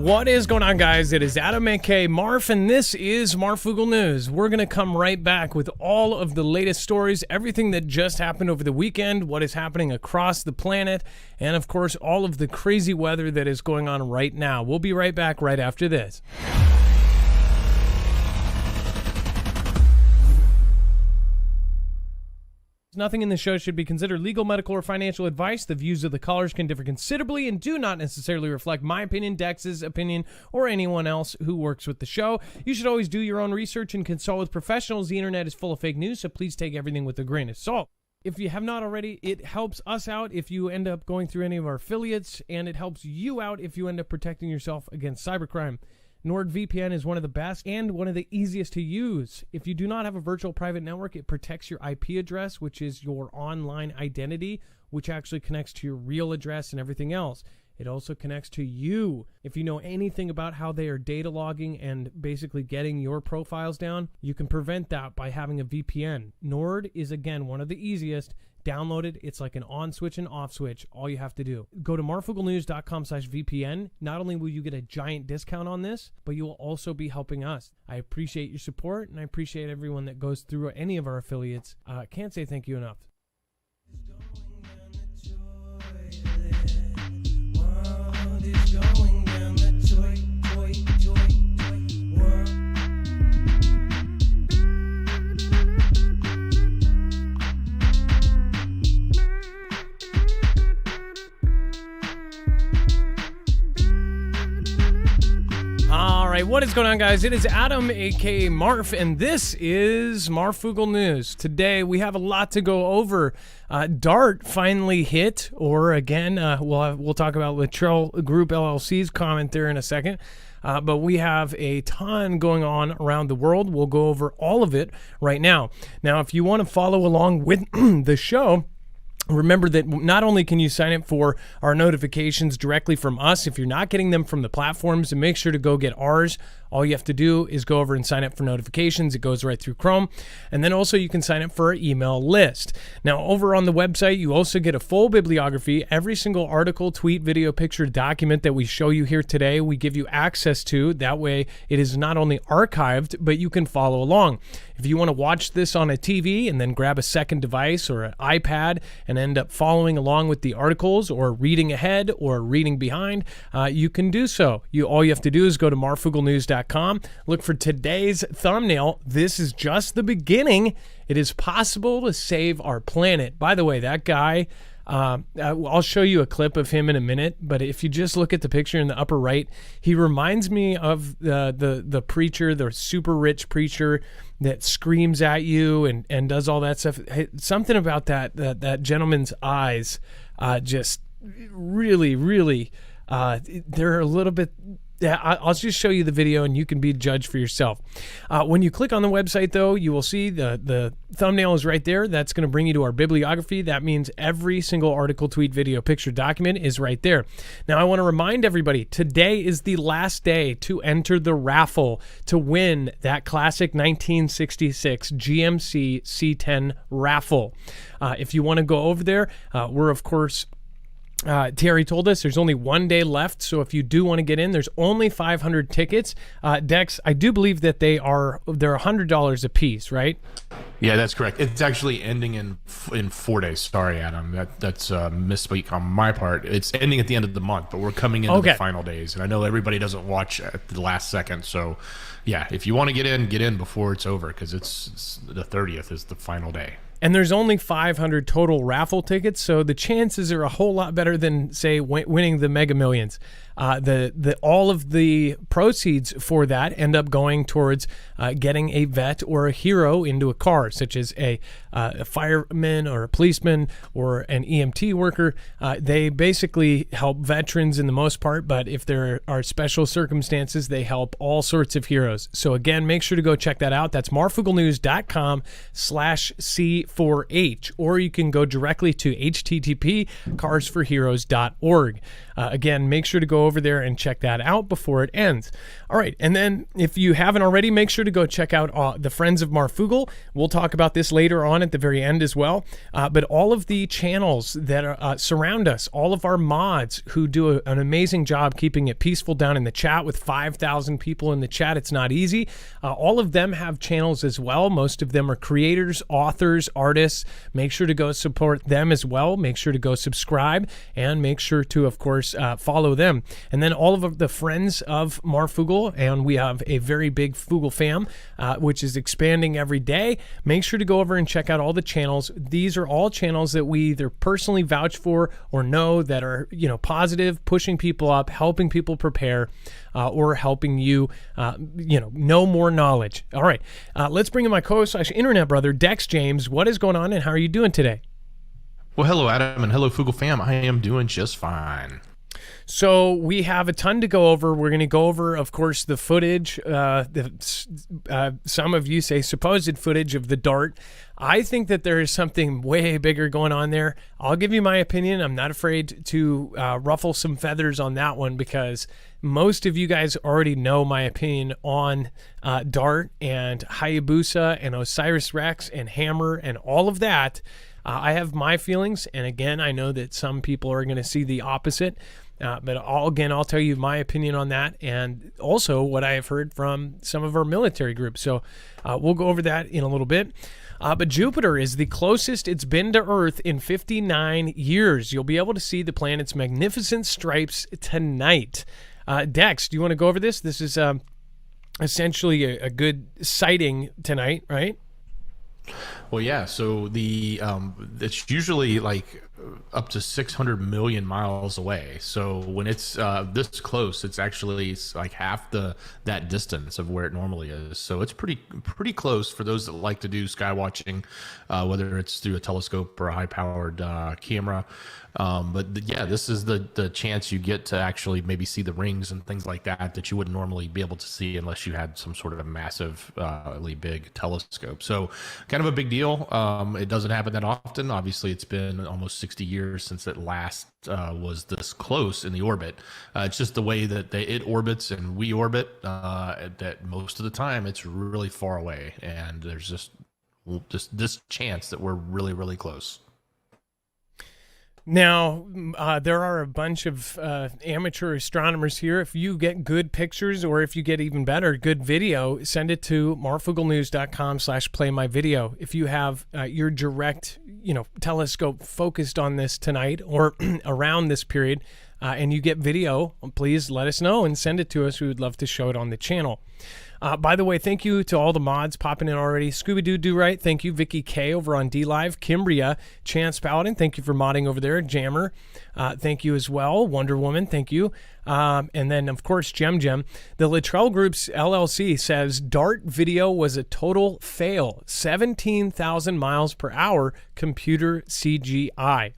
What is going on, guys? It is Adam, aka Marf, and this is Marfoogle News. We're going to come right back with all of the latest stories, everything that just happened over the weekend, what is happening across the planet, and of course, all of the crazy weather that is going on right now. We'll be right back right after this. Nothing in the show should be considered legal, medical, or financial advice. The views of the callers can differ considerably and do not necessarily reflect my opinion, Dex's opinion, or anyone else who works with the show. You should always do your own research and consult with professionals. The internet is full of fake news, so please take everything with a grain of salt. If you have not already, it helps us out if you end up going through any of our affiliates, and it helps you out if you end up protecting yourself against cybercrime. NordVPN is one of the best and one of the easiest to use. If you do not have a virtual private network, it protects your IP address, which is your online identity, which actually connects to your real address and everything else. It also connects to you. If you know anything about how they are data logging and basically getting your profiles down, you can prevent that by having a VPN. Nord is, again, one of the easiest. Download it. It's like an on switch and off switch. All you have to do. Go to marfooglenews.com/VPN. Not only will you get a giant discount on this, but you will also be helping us. I appreciate your support, and I appreciate everyone that goes through any of our affiliates. Can't say thank you enough. What is going on, guys? It is Adam, aka Marf, and this is Marfoogle News. Today we have a lot to go over. DART finally hit, or again, we'll talk about Latrell Group LLC's comment there in a second. But we have a ton going on around the world. We'll go over all of it right now. Now, if you want to follow along with the show, remember that not only can you sign up for our notifications directly from us, if you're not getting them from the platforms, and make sure to go get ours. All you have to do is go over and sign up for notifications. It goes right through Chrome. And then also you can sign up for our email list. Now, over on the website, you also get a full bibliography. Every single article, tweet, video, picture, document that we show you here today, we give you access to. That way, it is not only archived, but you can follow along. If you want to watch this on a TV and then grab a second device or an iPad and end up following along with the articles or reading ahead or reading behind, you can do so. All you have to do is go to marfooglenews.com. Look for today's thumbnail. This is just the beginning. It is possible to save our planet. By the way, that guy, I'll show you a clip of him in a minute, but if you just look at the picture in the upper right, he reminds me of the preacher, the super rich preacher that screams at you and does all that stuff. Something about that gentleman's eyes just really, they're a little bit... Yeah, I'll just show you the video and you can be judged for yourself. When you click on the website, though, you will see the thumbnail is right there. That's going to bring you to our bibliography. That means every single article, tweet, video, picture, document is right there. Now, I want to remind everybody, today is the last day to enter the raffle to win that classic 1966 GMC C10 raffle. If you want to go over there, we're, of course... Terry told us there's only 1 day left, so if you do want to get in, there's only 500 tickets. Dex, I do believe that they're $100 a piece, right? Yeah, that's correct. It's actually ending in 4 days. Sorry, Adam. That's a misspeak on my part. It's ending at the end of the month, but we're coming into the final days, and I know everybody doesn't watch at the last second. So, yeah, if you want to get in before it's over, because it's the 30th is the final day. And there's only 500 total raffle tickets, so the chances are a whole lot better than, say, winning the Mega Millions. All of the proceeds for that end up going towards getting a vet or a hero into a car, such as a fireman or a policeman or an EMT worker. They basically help veterans in the most part, but if there are special circumstances, they help all sorts of heroes. So again, make sure to go check that out. That's marfooglenews.com/C4H, or you can go directly to http://carsforheroes.org. Again, make sure to go over there and check that out before it ends. All right, and then if you haven't already, make sure to go check out the Friends of Marfoogle. We'll talk about this later on at the very end as well. But all of the channels that surround us, all of our mods who do an amazing job keeping it peaceful down in the chat with 5,000 people in the chat. It's not easy. All of them have channels as well. Most of them are creators, authors, artists. Make sure to go support them as well. Make sure to go subscribe and make sure to, of course, follow them. And then all of the Friends of Marfoogle, and we have a very big Foogle fam, which is expanding every day. Make sure to go over and check out all the channels. These are all channels that we either personally vouch for or know that are, positive, pushing people up, helping people prepare, or helping you, know more knowledge. All right, let's bring in my co-host/internet brother, Dex James. What is going on, and how are you doing today? Well, hello, Adam, and hello, Foogle fam. I am doing just fine. So we have a ton to go over. We're going to go over, of course, the footage, some of you say supposed footage of the dart. I think that there is something way bigger going on there. I'll give you my opinion. I'm not afraid to ruffle some feathers on that one because most of you guys already know my opinion on dart and Hayabusa and Osiris Rex and Hammer and all of that. I have my feelings, and again, I know that some people are going to see the opposite. But I'll tell you my opinion on that and also what I have heard from some of our military groups. So we'll go over that in a little bit. But Jupiter is the closest it's been to Earth in 59 years. You'll be able to see the planet's magnificent stripes tonight. Dex, do you want to go over this? This is essentially a good sighting tonight, right? Well, yeah. So it's usually like up to 600 million miles away. So when it's this close, it's like half that distance of where it normally is. So it's pretty close for those that like to do sky watching, whether it's through a telescope or a high-powered camera. This is the chance you get to actually maybe see the rings and things like that you wouldn't normally be able to see unless you had some sort of a massively big telescope. So kind of a big deal. It doesn't happen that often. Obviously, it's been almost 60 years since it last was this close in the orbit. It's just the way that it orbits and we orbit, that most of the time it's really far away, and there's just this chance that we're really, really close. Now, there are a bunch of amateur astronomers here. If you get good pictures, or if you get even better, good video, send it to marfooglenews.com/playmyvideo. If you have your direct, telescope focused on this tonight or around this period, and you get video, please let us know and send it to us. We would love to show it on the channel. By the way, thank you to all the mods popping in already. Scooby-Doo Do Right, thank you. Vicky K over on DLive. Kimbria, Chance Paladin, thank you for modding over there. Jammer, thank you as well. Wonder Woman, thank you. And then, of course, Gem. The Littrell Groups LLC says Dart video was a total fail. 17,000 miles per hour computer CGI.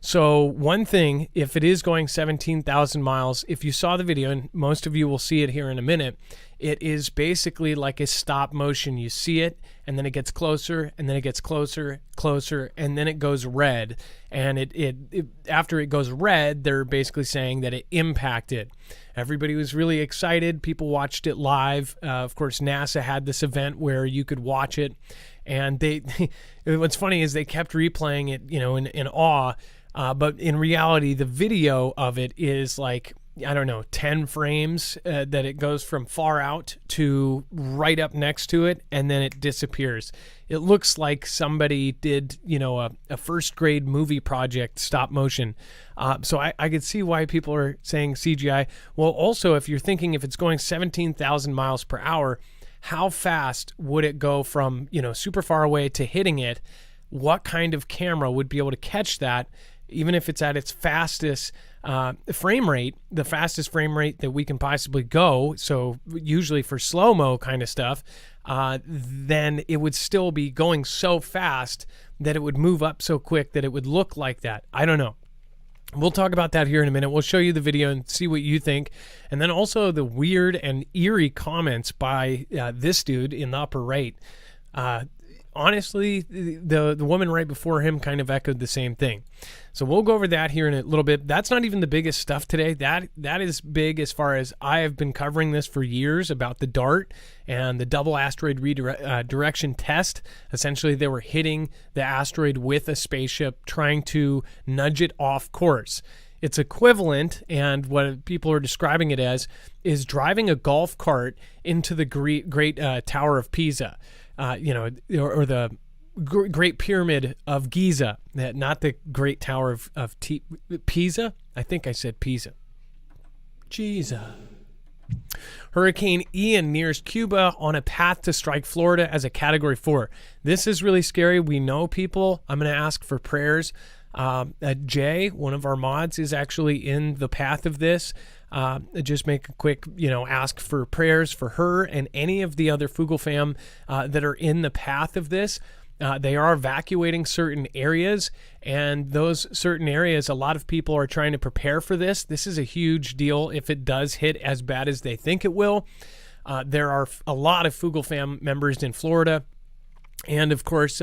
So one thing, if it is going 17,000 miles, if you saw the video, and most of you will see it here in a minute, it is basically like a stop motion. You see it, and then it gets closer, and then it gets closer, and then it goes red. And it after it goes red, they're basically saying that it impacted. Everybody was really excited. People watched it live. Of course, NASA had this event where you could watch it. And what's funny is they kept replaying it, in awe. But in reality, the video of it is like, 10 frames that it goes from far out to right up next to it, and then it disappears. It looks like somebody did, a first grade movie project, stop motion. So I could see why people are saying CGI. Well, also, if you're thinking if it's going 17,000 miles per hour, how fast would it go from, super far away to hitting it? What kind of camera would be able to catch that, even if it's at its fastest frame rate, the fastest frame rate that we can possibly go, so usually for slow-mo kind of stuff, then it would still be going so fast that it would move up so quick that it would look like that. I don't know. We'll talk about that here in a minute. We'll show you the video and see what you think. And then also the weird and eerie comments by this dude in the upper right. honestly, the woman right before him kind of echoed the same thing. So we'll go over that here in a little bit. That's not even the biggest stuff today. That is big as far as I have been covering this for years about the DART and the double asteroid redirection test. Essentially, they were hitting the asteroid with a spaceship, trying to nudge it off course. It's equivalent, and what people are describing it as, is driving a golf cart into the great Tower of Pisa, or the Great Pyramid of Giza, not the Great Tower of Pisa. I think I said Pisa. Giza. Hurricane Ian nears Cuba on a path to strike Florida as a Category 4. This is really scary. We know people. I'm going to ask for prayers. Jay, one of our mods, is actually in the path of this. Just make a quick, ask for prayers for her and any of the other Foogle fam that are in the path of this. They are evacuating certain areas, and those certain areas, a lot of people are trying to prepare for this. This is a huge deal if it does hit as bad as they think it will. There are a lot of Foogle fam members in Florida. And of course,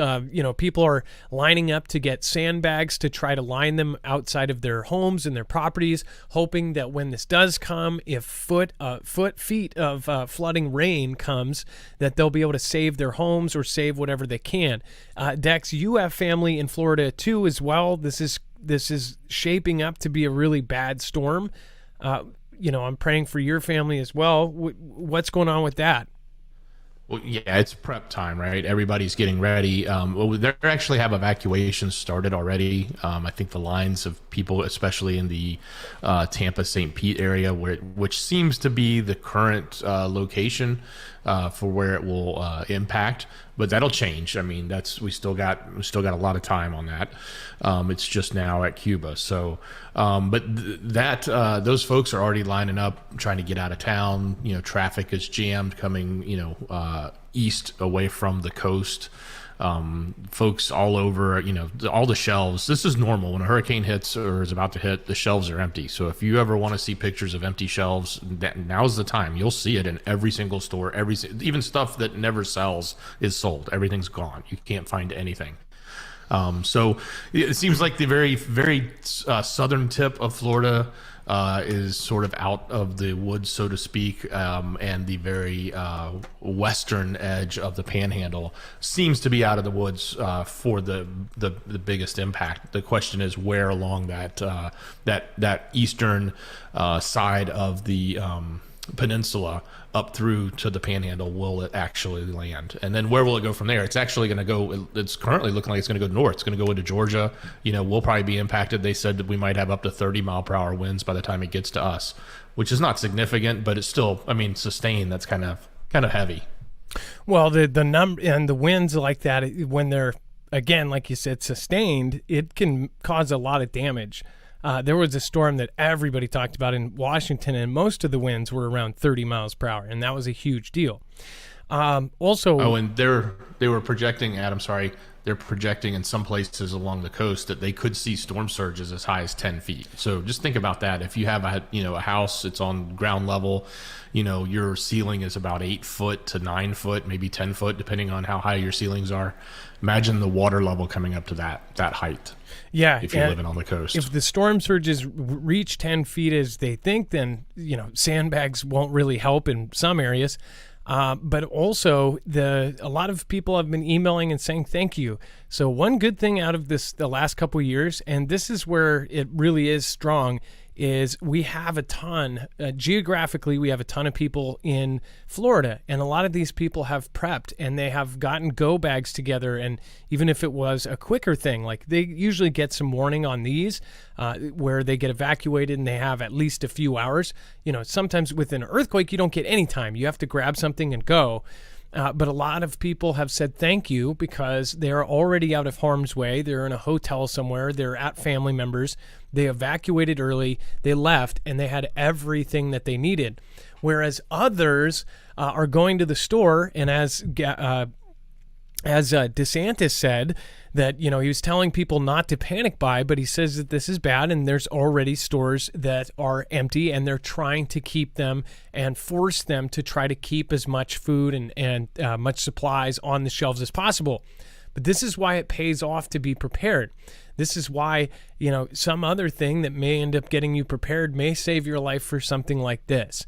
people are lining up to get sandbags to try to line them outside of their homes and their properties, hoping that when this does come, if feet of flooding rain comes, that they'll be able to save their homes or save whatever they can. Dex, you have family in Florida too as well. This is shaping up to be a really bad storm. I'm praying for your family as well. What's going on with that? Well, yeah, it's prep time, right? Everybody's getting ready. They actually have evacuations started already. I think the lines of people, especially in the Tampa, St. Pete area, which seems to be the current location for where it will impact, but that'll change. I mean, we still got a lot of time on that. It's just now at Cuba. So, those folks are already lining up, trying to get out of town. Traffic is jammed coming, east away from the coast. Folks all over, all the shelves. This is normal. When a hurricane hits or is about to hit, the shelves are empty. So if you ever want to see pictures of empty shelves, now's the time. You'll see it in every single store. Even stuff that never sells is sold. Everything's gone. You can't find anything. So it seems like the very, very southern tip of Florida is sort of out of the woods, so to speak, and the very western edge of the Panhandle seems to be out of the woods for the biggest impact. The question is where along that eastern side of the peninsula up through to the Panhandle will it actually land, and then where will it go from there? It's actually going to go, it's currently looking like it's going to go north. It's going to go into Georgia. We'll probably be impacted. They said that we might have up to 30 mile per hour winds by the time it gets to us, which is not significant, but it's still, sustained. That's kind of heavy. Well, the number and the winds like that, when they're, again, like you said, sustained, it can cause a lot of damage. There was a storm that everybody talked about in Washington, and most of the winds were around 30 miles per hour, and that was a huge deal. And they were projecting, Adam, sorry, they're projecting in some places along the coast that they could see storm surges as high as 10 feet. So just think about that. If you have a house, it's on ground level, your ceiling is about 8 foot to 9 foot, maybe 10 foot, depending on how high your ceilings are. Imagine the water level coming up to that height. Yeah, if you're living on the coast. If the storm surges reach 10 feet as they think, then sandbags won't really help in some areas. But also, a lot of people have been emailing and saying thank you. So one good thing out of the last couple of years, and this is where it really is strong, is we have a ton, geographically, we have a ton of people in Florida, and a lot of these people have prepped, and they have gotten go bags together, and even if it was a quicker thing, like they usually get some warning on these, where they get evacuated and they have at least a few hours. Sometimes with an earthquake, you don't get any time. You have to grab something and go. But a lot of people have said thank you because they're already out of harm's way. They're in a hotel somewhere. They're at family members. They evacuated early. They left, and they had everything that they needed. Whereas others are going to the store, and as as DeSantis said, that, he was telling people not to panic buy, but he says that this is bad and there's already stores that are empty and they're trying to keep them and force them to try to keep as much food and much supplies on the shelves as possible. But this is why it pays off to be prepared. This is why, some other thing that may end up getting you prepared may save your life for something like this.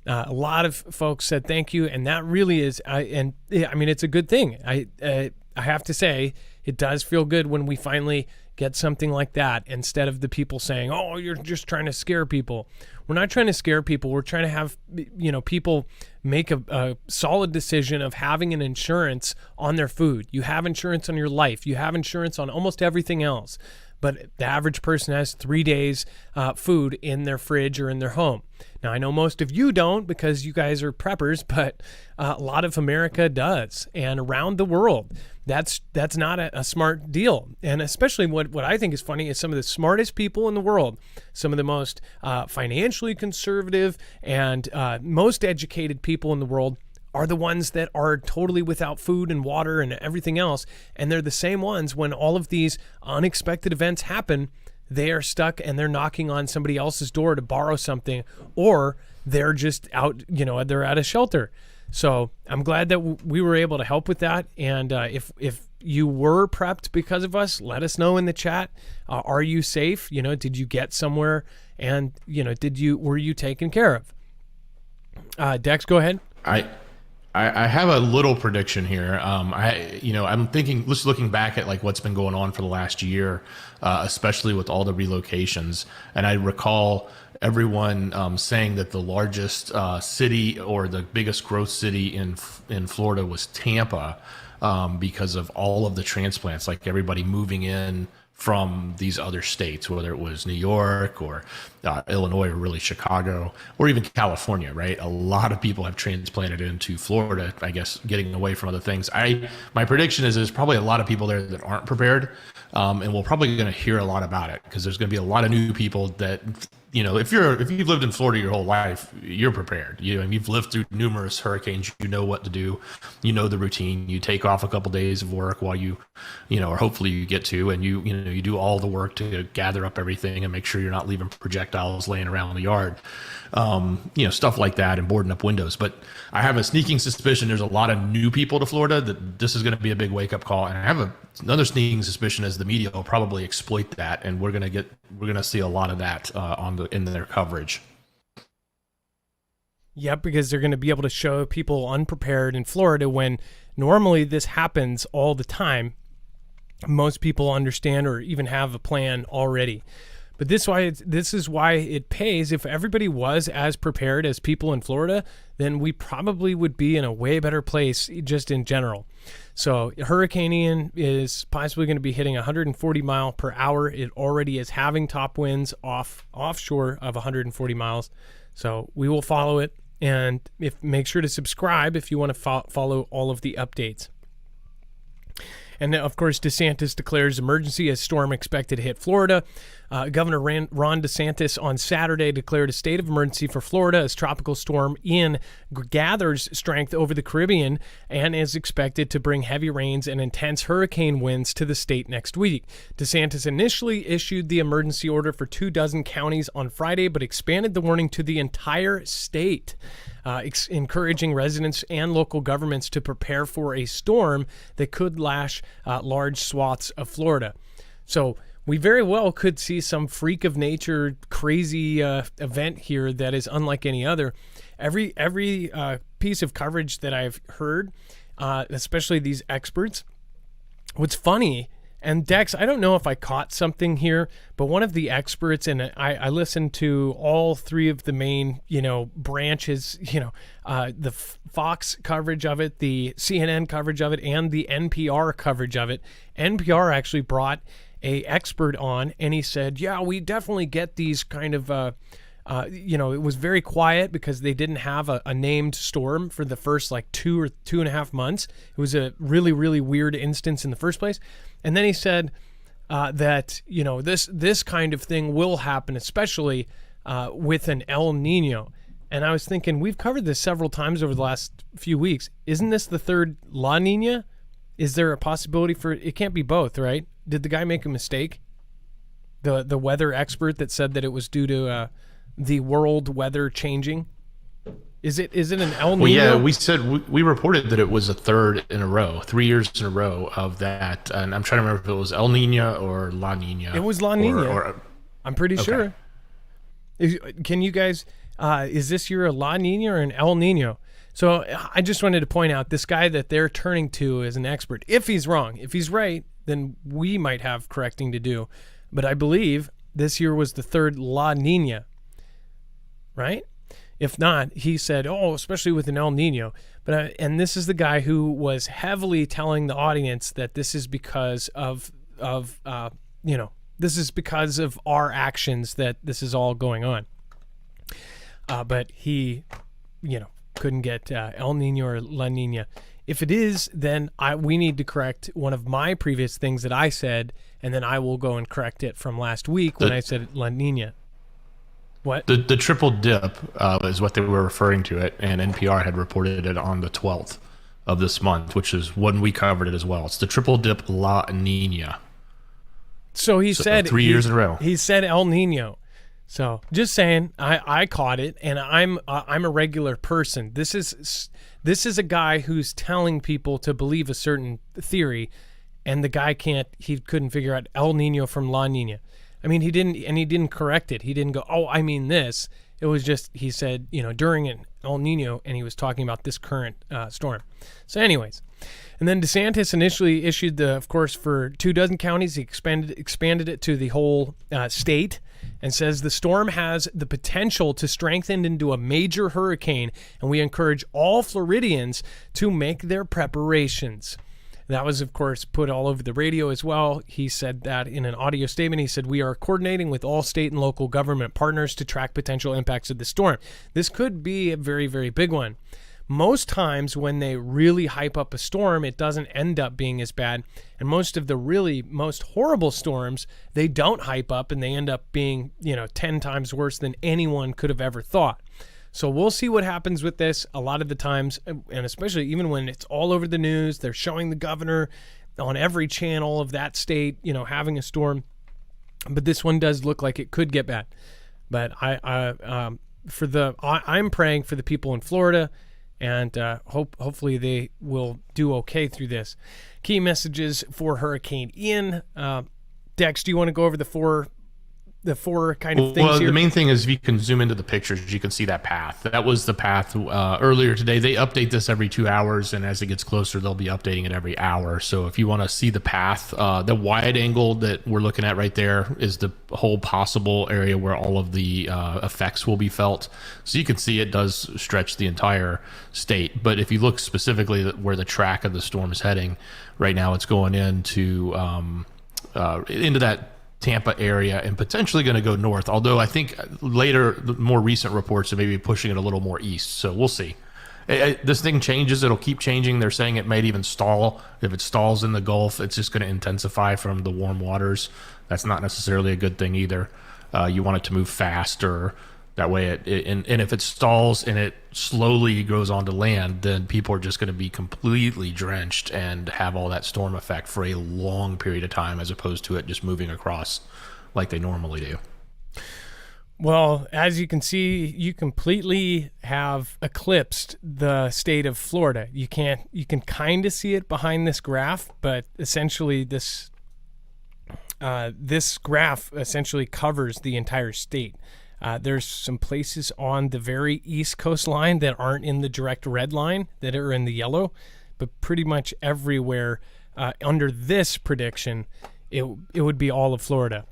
A lot of folks said thank you, and that really is, it's a good thing. I have to say, it does feel good when we finally get something like that instead of the people saying, oh, you're just trying to scare people. We're not trying to scare people. We're trying to have, people make a solid decision of having an insurance on their food. You have insurance on your life. You have insurance on almost everything else. But the average person has 3 days food in their fridge or in their home. Now, I know most of you don't because you guys are preppers, but a lot of America does. And around the world, that's not a smart deal. And especially what I think is funny is some of the smartest people in the world, some of the most financially conservative and most educated people in the world are the ones that are totally without food and water and everything else. And they're the same ones when all of these unexpected events happen, they are stuck and they're knocking on somebody else's door to borrow something, or they're just out, they're at a shelter. So I'm glad that we were able to help with that. And if you were prepped because of us, let us know in the chat. Are you safe? Did you get somewhere? And, were you taken care of? Dex, go ahead. I have a little prediction here. I'm thinking, just looking back at like what's been going on for the last year, especially with all the relocations. And I recall everyone saying that the largest city or the biggest growth city in Florida was Tampa, because of all of the transplants, like everybody moving in from these other states, whether it was New York or Illinois or really Chicago or even California, right? A lot of people have transplanted into Florida, I guess, getting away from other things. My prediction is there's probably a lot of people there that aren't prepared, and we're probably going to hear a lot about it because there's going to be a lot of new people that, if you've lived in Florida your whole life, you're prepared. You've lived through numerous hurricanes. You know what to do. You know the routine. You take off a couple days of work while or hopefully you get to, and you do all the work to gather up everything and make sure you're not leaving projectiles laying around in the yard. Stuff like that, and boarding up windows. But I have a sneaking suspicion there's a lot of new people to Florida that this is going to be a big wake up call. And I have another sneaking suspicion is the media will probably exploit that, and we're going to see a lot of that in their coverage. Yep, because they're going to be able to show people unprepared in Florida when normally this happens all the time. Most people understand or even have a plan already. But this is why it pays. If everybody was as prepared as people in Florida, then we probably would be in a way better place just in general. So Hurricane Ian is possibly going to be hitting 140 mile per hour. It already is having top winds offshore of 140 miles. So we will follow it, and make sure to subscribe if you want to follow all of the updates. And of course, DeSantis declares emergency as storm expected to hit Florida. Governor Ron DeSantis on Saturday declared a state of emergency for Florida as tropical storm Ian gathers strength over the Caribbean and is expected to bring heavy rains and intense hurricane winds to the state next week. DeSantis initially issued the emergency order for 24 counties on Friday, but expanded the warning to the entire state, encouraging residents and local governments to prepare for a storm that could lash large swaths of Florida. So we very well could see some freak of nature, crazy event here that is unlike any other. Every piece of coverage that I've heard, especially these experts, what's funny, and Dex, I don't know if I caught something here, but one of the experts, and I listened to all three of the main, branches, the Fox coverage of it, the CNN coverage of it, and the NPR coverage of it. NPR actually brought a expert on, and he said, yeah, we definitely get these kind of, it was very quiet because they didn't have a named storm for the first 2 or 2.5 months. It was a really, really weird instance in the first place. And then he said that, this kind of thing will happen, especially with an El Nino. And I was thinking, we've covered this several times over the last few weeks. Isn't this the third La Nina? Is there a possibility for it? Can't be both, right? Did the guy make a mistake? The weather expert that said that it was due to the world weather changing. Is it an El Nino? Well, yeah, we said we reported that it was a third in a row, 3 years in a row of that. And I'm trying to remember if it was El Nino or La Nina. It was La Nina. I'm pretty sure. Can you guys? Is this year a La Nina or an El Nino? So I just wanted to point out this guy that they're turning to as an expert. If he's wrong, if he's right, then we might have correcting to do. But I believe this year was the third La Nina, right? If not, he said, especially with an El Nino. But and this is the guy who was heavily telling the audience that this is because of this is because of our actions that this is all going on. But he, couldn't get El Nino or La Nina. If it is, then we need to correct one of my previous things that I said, and then I will go and correct it from last week when I said La Nina. What? The triple dip is what they were referring to it, and NPR had reported it on the 12th of this month, which is when we covered it as well. It's the triple dip La Nina. So he said 3 years in a row. He said El Nino. So just saying, I caught it, and I'm a regular person. This is a guy who's telling people to believe a certain theory, and the guy couldn't figure out El Nino from La Nina. I mean, he didn't correct it. He didn't go, I mean this. It was just, he said, during an El Nino, and he was talking about this current storm. So anyways, and then DeSantis initially issued of course, for 24 counties, he expanded it to the whole state, and says the storm has the potential to strengthen into a major hurricane, and we encourage all Floridians to make their preparations. That was, of course, put all over the radio as well. He said that in an audio statement. He said, we are coordinating with all state and local government partners to track potential impacts of the storm. This could be a very, very big one. Most times when they really hype up a storm, it doesn't end up being as bad. And most of the really most horrible storms, they don't hype up and they end up being, 10 times worse than anyone could have ever thought. So we'll see what happens with this. A lot of the times, and especially even when it's all over the news, they're showing the governor on every channel of that state, having a storm. But this one does look like it could get bad. But I'm praying for the people in Florida, and hopefully they will do okay through this. Key messages for Hurricane Ian. Dex, do you want to go over the four kind of things here? The main thing is if you can zoom into the pictures, you can see that path. That was the path earlier today. They update this every 2 hours, and as it gets closer, they'll be updating it every hour. So if you want to see the path, the wide angle that we're looking at right there is the whole possible area where all of the effects will be felt. So you can see it does stretch the entire state. But if you look specifically at where the track of the storm is heading, right now it's going into that Tampa area and potentially going to go north, although I think later the more recent reports are maybe pushing it a little more east, so we'll see. This thing changes, it'll keep changing. They're saying it might even stall. If it stalls in the Gulf, it's just going to intensify from the warm waters. That's not necessarily a good thing either. You want it to move faster. That way, and if it stalls and it slowly goes onto land, then people are just going to be completely drenched and have all that storm effect for a long period of time, as opposed to it just moving across like they normally do. Well, as you can see, you completely have eclipsed the state of Florida. You can kind of see it behind this graph, but essentially this graph essentially covers the entire state. There's some places on the very east coastline that aren't in the direct red line, that are in the yellow, but pretty much everywhere under this prediction, it would be all of Florida.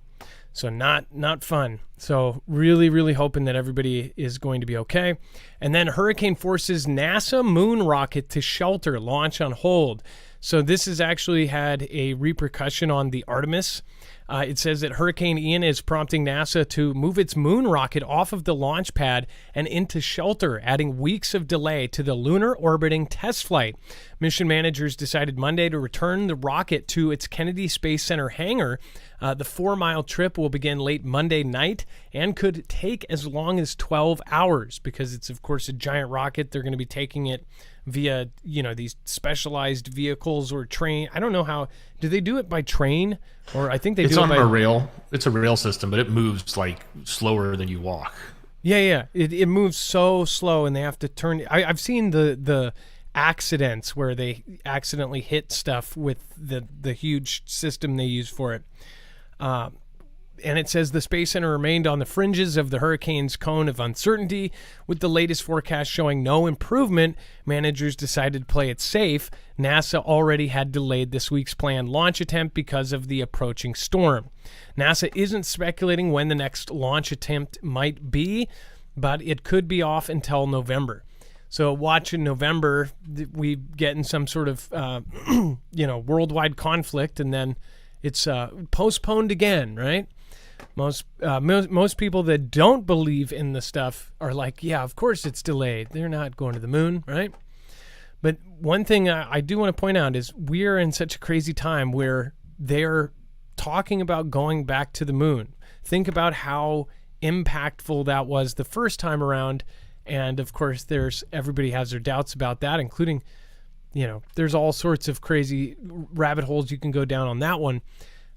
So not fun. So really, really hoping that everybody is going to be okay. And then hurricane forces NASA moon rocket to shelter, launch on hold. So this has actually had a repercussion on the Artemis. It says that Hurricane Ian is prompting NASA to move its moon rocket off of the launch pad and into shelter, adding weeks of delay to the lunar orbiting test flight. Mission managers decided Monday to return the rocket to its Kennedy Space Center hangar. The 4-mile trip will begin late Monday night and could take as long as 12 hours because it's, of course, a giant rocket. They're going to be taking it via, these specialized vehicles or train. I don't know how. Do they do it by train? Or I think they do it by... It's on a rail. It's a rail system, but it moves like slower than you walk. Yeah. It moves so slow, and they have to turn... I've seen the accidents where they accidentally hit stuff with the huge system they use for it. And it says the Space Center remained on the fringes of the hurricane's cone of uncertainty. With the latest forecast showing no improvement, managers decided to play it safe. NASA already had delayed this week's planned launch attempt because of the approaching storm. NASA isn't speculating when the next launch attempt might be, but it could be off until November. So watch in November, we get in some sort of, worldwide conflict, and then it's postponed again, right? Most people that don't believe in the stuff are like, yeah, of course it's delayed. They're not going to the moon, right? But one thing I do want to point out is we're in such a crazy time where they're talking about going back to the moon. Think about how impactful that was the first time around. And of course, everybody has their doubts about that, including, there's all sorts of crazy rabbit holes you can go down on that one.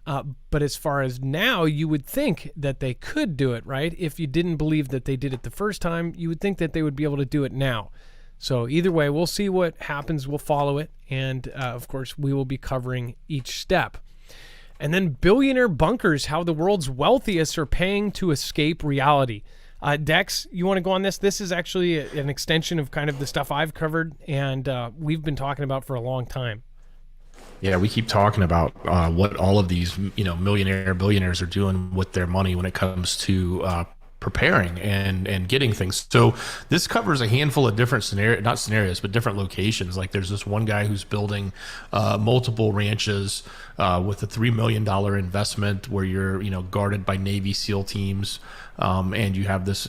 But as far as now, you would think that they could do it, right? If you didn't believe that they did it the first time, you would think that they would be able to do it now. So either way, we'll see what happens. We'll follow it. And of course, we will be covering each step. And then billionaire bunkers, how the world's wealthiest are paying to escape reality. Dex, you want to go on this? This is actually an extension of kind of the stuff I've covered and we've been talking about for a long time. Yeah, we keep talking about what all of these, billionaires are doing with their money when it comes to preparing and getting things. So this covers a handful of different scenarios, but different locations. Like there's this one guy who's building multiple ranches with a $3 million investment where you're, guarded by Navy SEAL teams. And you have this,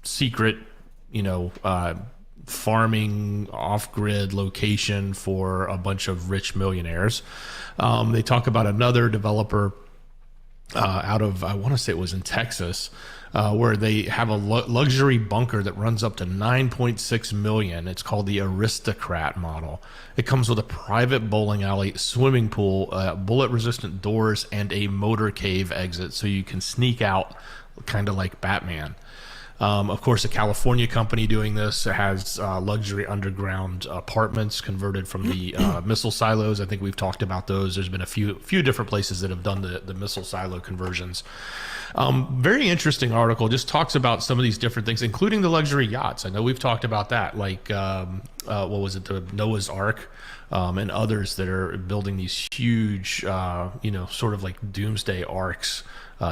secret, farming off-grid location for a bunch of rich millionaires. They talk about another developer out of, I want to say it was in Texas, where they have a luxury bunker that runs up to $9.6 million. It's called the Aristocrat model. It comes with a private bowling alley, swimming pool, bullet-resistant doors, and a motor cave exit, so you can sneak out kind of like Batman. Of course, a California company doing this has luxury underground apartments converted from the missile silos. I think we've talked about those. There's been a few different places that have done the missile silo conversions. Very interesting article. Just talks about some of these different things, including the luxury yachts. I know we've talked about that, like what was it, the Noah's Ark, and others that are building these huge, sort of like doomsday arcs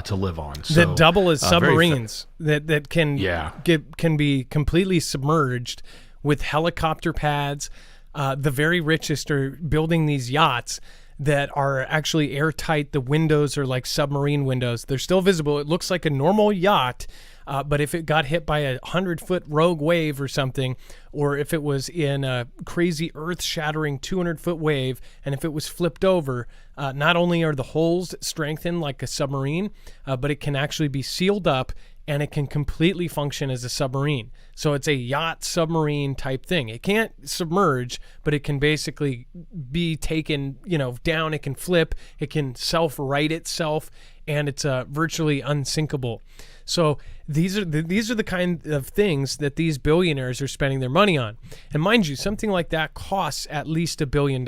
to live on. So, that double as submarines that can be completely submerged with helicopter pads. The very richest are building these yachts that are actually airtight. The windows are like submarine windows. They're still visible. It looks like a normal yacht, but if it got hit by a 100-foot rogue wave or something, or if it was in a crazy earth-shattering 200-foot wave, and if it was flipped over, not only are the holes strengthened like a submarine, but it can actually be sealed up and it can completely function as a submarine. So it's a yacht submarine type thing. It can't submerge, but it can basically be taken, down. It can flip. It can self-right itself, and it's virtually unsinkable. So these are the kind of things that these billionaires are spending their money on. And mind you, something like that costs at least $1 billion.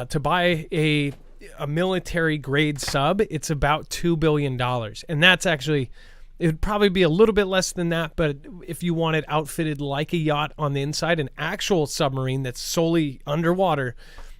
To buy a military grade sub, it's about $2 billion. And that's actually, it would probably be a little bit less than that, but if you want it outfitted like a yacht on the inside, an actual submarine that's solely underwater,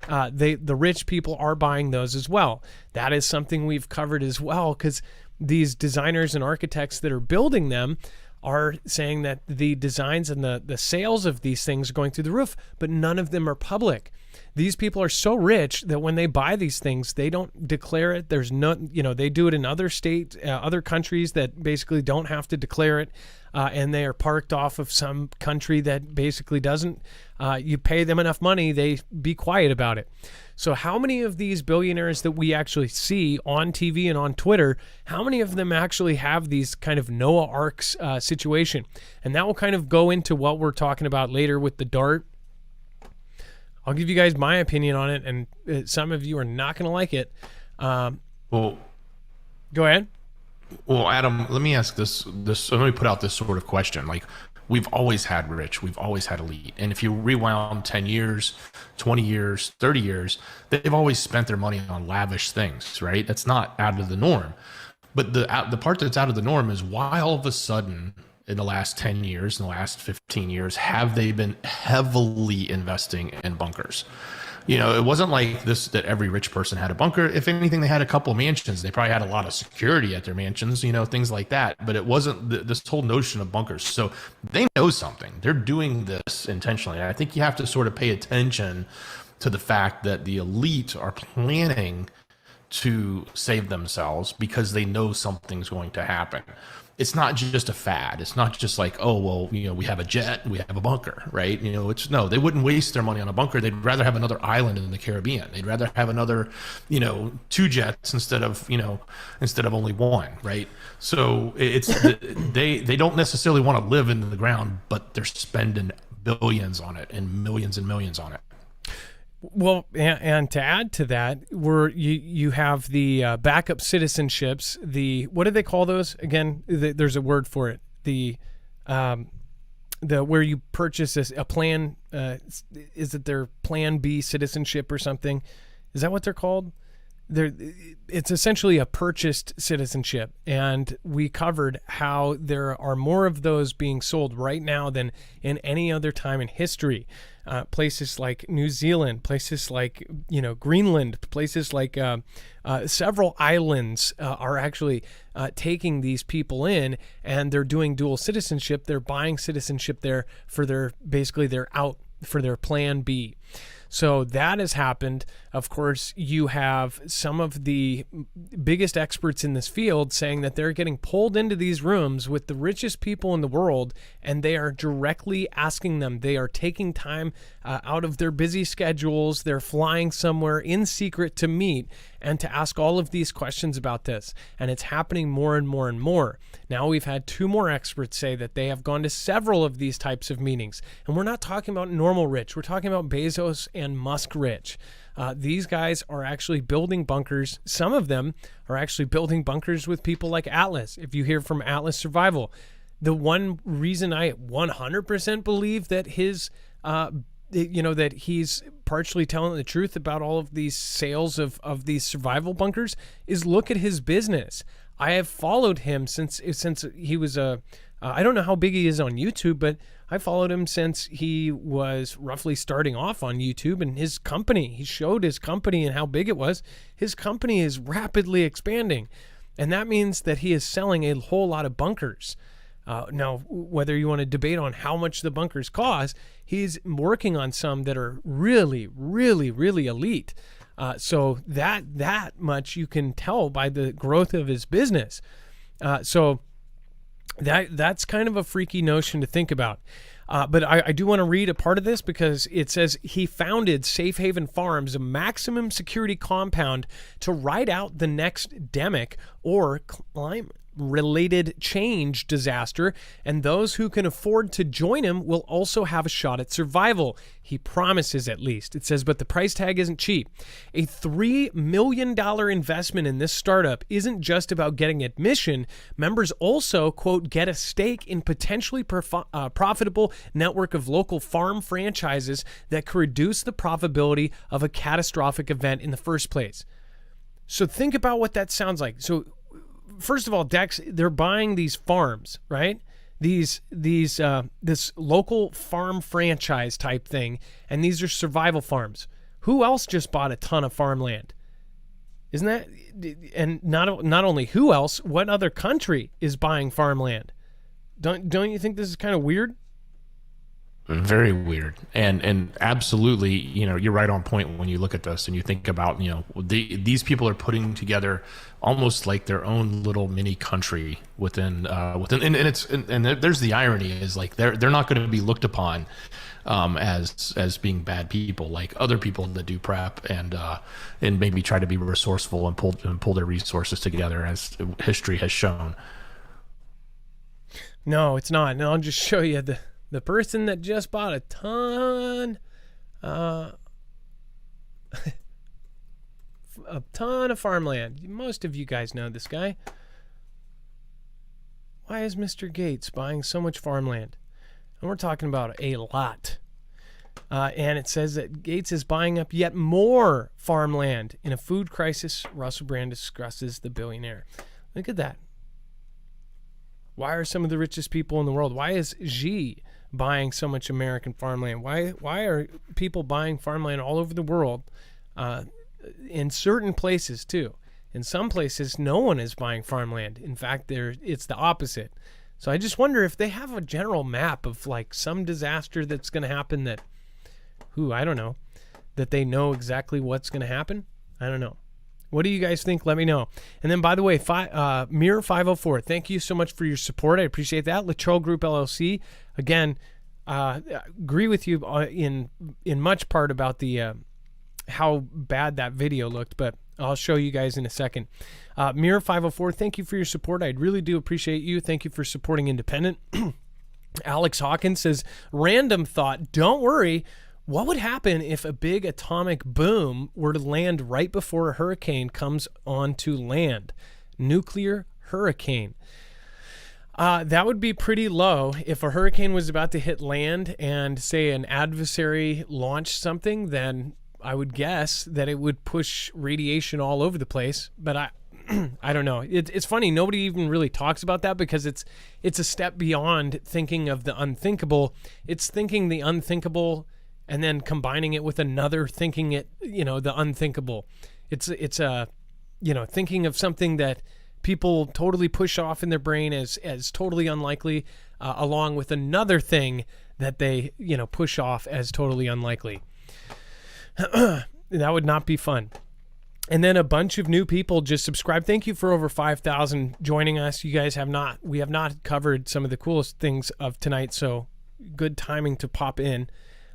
the rich people are buying those as well. That is something we've covered as well, because these designers and architects that are building them are saying that the designs and the sales of these things are going through the roof, but none of them are public. These people are so rich that when they buy these things, they don't declare it. There's no, they do it in other states, other countries that basically don't have to declare it, and they are parked off of some country that basically doesn't. You pay them enough money, they be quiet about it. So how many of these billionaires that we actually see on TV and on Twitter, how many of them actually have these kind of Noah Arks situation? And that will kind of go into what we're talking about later with the DART I'll give you guys my opinion on it, and some of you are not going to like it. Well, go ahead. Well, Adam, let me ask this. Let me put out this sort of question. Like, we've always had rich, we've always had elite, and if you rewound 10 years, 20 years, 30 years, they've always spent their money on lavish things, right? That's not out of the norm. But the part that's out of the norm is why all of a sudden in the last 10 years, in the last 15 years, have they been heavily investing in bunkers? You know, it wasn't like this that every rich person had a bunker. If anything, they had a couple of mansions. They probably had a lot of security at their mansions, you know, things like that. But it wasn't this whole notion of bunkers. So they know something. They're doing this intentionally. I think you have to sort of pay attention to the fact that the elite are planning to save themselves because they know something's going to happen. It's not just a fad. It's not just like, oh, well, you know, we have a jet, we have a bunker, right? You know, no, they wouldn't waste their money on a bunker. They'd rather have another island in the Caribbean. They'd rather have another, you know, 2 jets instead of only 1, right? So it's they don't necessarily want to live in the ground, but they're spending billions on it and millions on it. Well, and to add to that, you have the backup citizenships. What do they call those again? There's a word for it. The where you purchase a plan. Is it their Plan B citizenship or something? Is that what they're called? It's essentially a purchased citizenship, and we covered how there are more of those being sold right now than in any other time in history. Places like New Zealand, places like, you know, Greenland, places like several islands are actually taking these people in, and they're doing dual citizenship. They're buying citizenship there for their Plan B. So that has happened. Of course, you have some of the biggest experts in this field saying that they're getting pulled into these rooms with the richest people in the world, and they are directly asking them. They are taking time out of their busy schedules. They're flying somewhere in secret to meet and to ask all of these questions about this. And it's happening more and more and more. Now we've had 2 more experts say that they have gone to several of these types of meetings. And we're not talking about normal rich. We're talking about Bezos and Musk rich. These guys are actually building bunkers. Some of them are actually building bunkers with people like Atlas. If you hear from Atlas Survival, the one reason I 100% believe that that he's partially telling the truth about all of these sales of these survival bunkers is look at his business. I have followed him since he was I don't know how big he is on YouTube, but I followed him since he was roughly starting off on YouTube, and his company, he showed his company and how big it was. His company is rapidly expanding, and that means that he is selling a whole lot of bunkers. Now, whether you want to debate on how much the bunkers cost, he's working on some that are really, really, really elite. So that much you can tell by the growth of his business. So that's kind of a freaky notion to think about. But I do want to read a part of this because it says he founded Safe Haven Farms, a maximum security compound to ride out the next demic or climate-related change disaster, and those who can afford to join him will also have a shot at survival. He promises, at least. It says, but the price tag isn't cheap. A $3 million investment in this startup isn't just about getting admission. Members also, quote, get a stake in potentially profitable network of local farm franchises that could reduce the probability of a catastrophic event in the first place. So think about what that sounds like. So first of all, Dex, they're buying these farms, right? This local farm franchise type thing, and these are survival farms. Who else just bought a ton of farmland? Isn't that? And not only who else, what other country is buying farmland? Don't you think this is kind of weird? Very weird, and absolutely, you know, you're right on point when you look at this and you think about, you know, these people are putting together almost like their own little mini country within, and there's the irony is like they're not going to be looked upon as being bad people like other people that do prep and maybe try to be resourceful and pull their resources together, as history has shown. No, it's not. And I'll just show you the person that just bought a ton a ton of farmland. Most of you guys know this guy. Why is Mr. Gates buying so much farmland? And we're talking about a lot. And it says that Gates is buying up yet more farmland. In a food crisis, Russell Brand discusses the billionaire. Look at that. Why are some of the richest people in the world? Why is Xi buying so much American farmland? Why are people buying farmland all over the world? In certain places, too. In some places, no one is buying farmland. In fact, it's the opposite. So I just wonder if they have a general map of like some disaster that's going to happen that, I don't know, that they know exactly what's going to happen. I don't know. What do you guys think? Let me know. And then, by the way, Mirror 504, thank you so much for your support. I appreciate that. Latrobe Group LLC, again, agree with you in much part about the how bad that video looked, but I'll show you guys in a second. Mirror 504, thank you for your support. I really do appreciate you. Thank you for supporting independent. Alex Hawkins says, random thought, don't worry. What would happen if a big atomic boom were to land right before a hurricane comes onto land? Nuclear hurricane. That would be pretty low. If a hurricane was about to hit land and, say, an adversary launched something, then I would guess that it would push radiation all over the place. But I don't know. It's funny. Nobody even really talks about that because it's a step beyond thinking of the unthinkable. It's thinking the unthinkable and then combining it with another thinking it, the unthinkable. It's thinking of something that people totally push off in their brain as totally unlikely, along with another thing that they, push off as totally unlikely. That would not be fun. And then a bunch of new people just subscribed. Thank you for over 5,000 joining us. You guys we have not covered some of the coolest things of tonight, so good timing to pop in.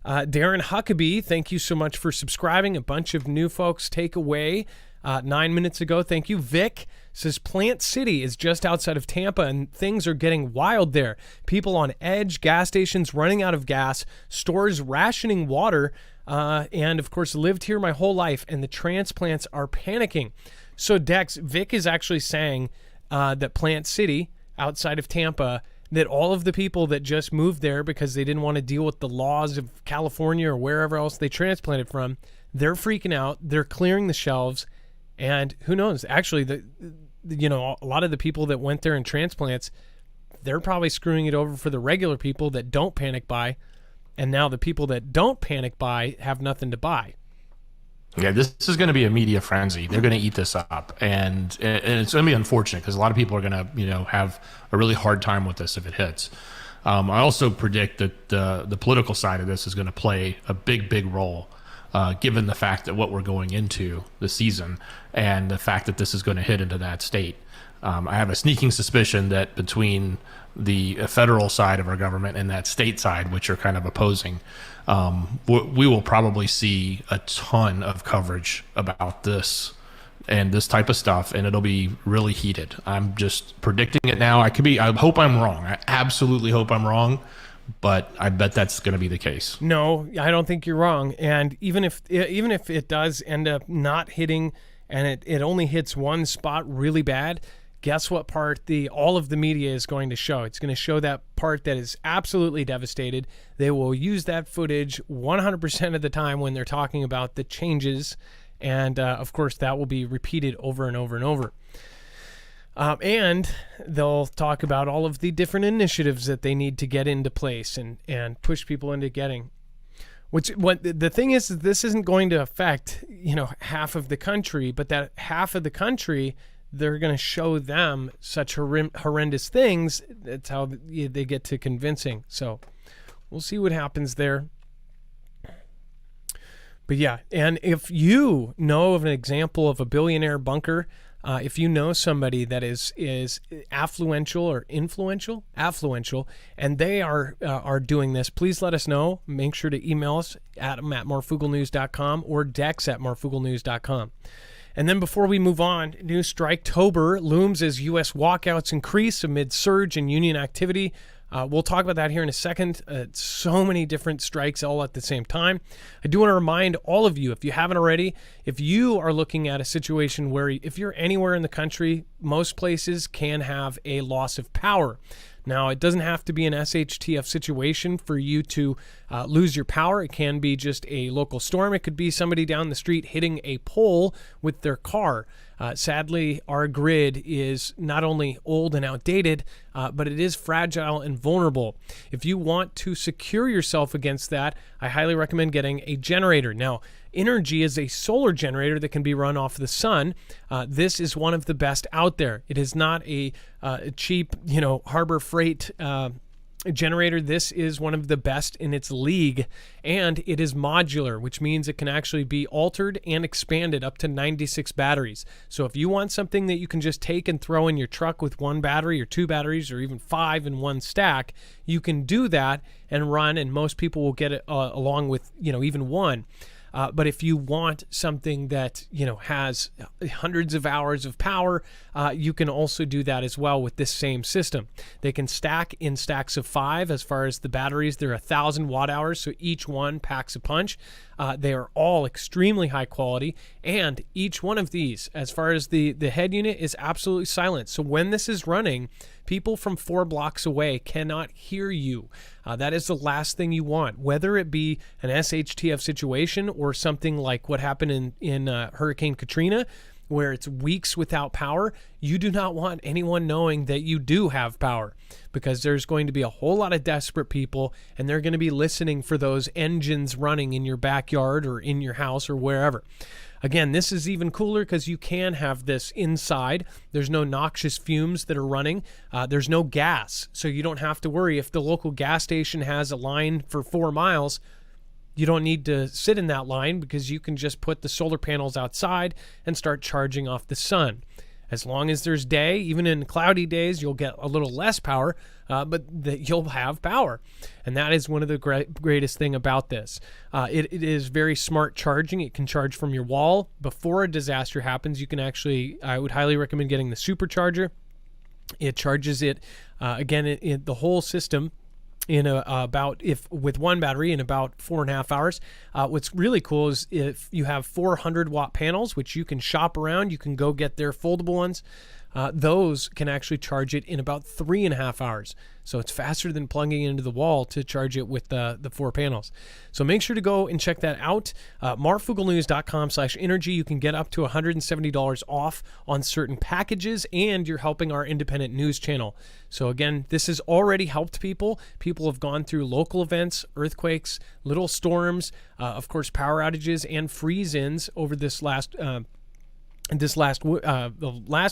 Darren Huckabee, thank you so much for subscribing. A bunch of new folks take away 9 minutes ago. Thank you. Vic says Plant City is just outside of Tampa and things are getting wild there. People on edge, gas stations running out of gas, stores rationing water, and of course lived here my whole life and the transplants are panicking. So Dex, Vic is actually saying that Plant City outside of Tampa, that all of the people that just moved there because they didn't want to deal with the laws of California or wherever else they transplanted from, they're freaking out. They're clearing the shelves. And who knows? Actually, a lot of the people that went there in transplants, they're probably screwing it over for the regular people that don't panic buy. And now the people that don't panic buy have nothing to buy. Yeah, this is going to be a media frenzy. They're going to eat this up, and it's going to be unfortunate because a lot of people are going to, have a really hard time with this if it hits. I also predict that the political side of this is going to play a big role, given the fact that what we're going into the season and the fact that this is going to hit into that state. I have a sneaking suspicion that between the federal side of our government and that state side, which are kind of opposing, we will probably see a ton of coverage about this and this type of stuff, and it'll be really heated. I'm just predicting it now. I hope I'm wrong. I absolutely hope I'm wrong, but I bet that's going to be the case. No, I don't think you're wrong. And even if it does end up not hitting and it only hits one spot really bad, guess what part all of the media is going to show? It's going to show that part that is absolutely devastated. They will use that footage 100% of the time when they're talking about the changes. And, of course, that will be repeated over and over and over. And they'll talk about all of the different initiatives that they need to get into place and push people into getting. The thing is, this isn't going to affect, half of the country, but that half of the country, they're going to show them such horrendous things. That's how they get to convincing. So we'll see what happens there. But yeah, and if you know of an example of a billionaire bunker, if you know somebody that is affluential or influential, and they are doing this, please let us know. Make sure to email us at marfooglenews.com or dex@marfooglenews.com. And then before we move on, new Striketober looms as U.S. walkouts increase amid surge in union activity. We'll talk about that here in a second. So many different strikes all at the same time. I do want to remind all of you, if you haven't already, if you are looking at a situation where if you're anywhere in the country, most places can have a loss of power. Now, it doesn't have to be an SHTF situation for you to lose your power. It can be just a local storm. It could be somebody down the street hitting a pole with their car. Sadly, our grid is not only old and outdated, but it is fragile and vulnerable. If you want to secure yourself against that, I highly recommend getting a generator. Now, Energy is a solar generator that can be run off the sun. This is one of the best out there. It is not a cheap, Harbor Freight generator. This is one of the best in its league, and it is modular, which means it can actually be altered and expanded up to 96 batteries. So if you want something that you can just take and throw in your truck with one battery or two batteries or even 5 in one stack, you can do that and run, and most people will get it along with even one. But if you want something that has hundreds of hours of power, you can also do that as well with this same system. They can stack in stacks of 5. As far as the batteries, they're 1,000 watt hours, so each one packs a punch. They are all extremely high quality, and each one of these, as far as the head unit, is absolutely silent. So when this is running, people from 4 blocks away cannot hear you. That is the last thing you want, whether it be an SHTF situation or something like what happened in Hurricane Katrina, where it's weeks without power. You do not want anyone knowing that you do have power, because there's going to be a whole lot of desperate people, and they're going to be listening for those engines running in your backyard or in your house or wherever. Again, this is even cooler because you can have this inside. There's no noxious fumes that are running. There's no gas, so you don't have to worry if the local gas station has a line for 4 miles. You don't need to sit in that line because you can just put the solar panels outside and start charging off the sun. As long as there's day, even in cloudy days, you'll get a little less power, but you'll have power. And that is one of the greatest thing about this. It is very smart charging. It can charge from your wall. Before a disaster happens, you can I would highly recommend getting the supercharger. It charges it, again, the whole system in with one battery in about 4.5 hours. What's really cool is if you have 400 watt panels, which you can shop around, you can go get their foldable ones. Those can actually charge it in about 3.5 hours. So it's faster than plugging it into the wall to charge it with the 4 panels. So make sure to go and check that out. Marfooglenews.com/energy. You can get up to $170 off on certain packages, and you're helping our independent news channel. So again, this has already helped people. People have gone through local events, earthquakes, little storms, of course, power outages and freeze-ins over this last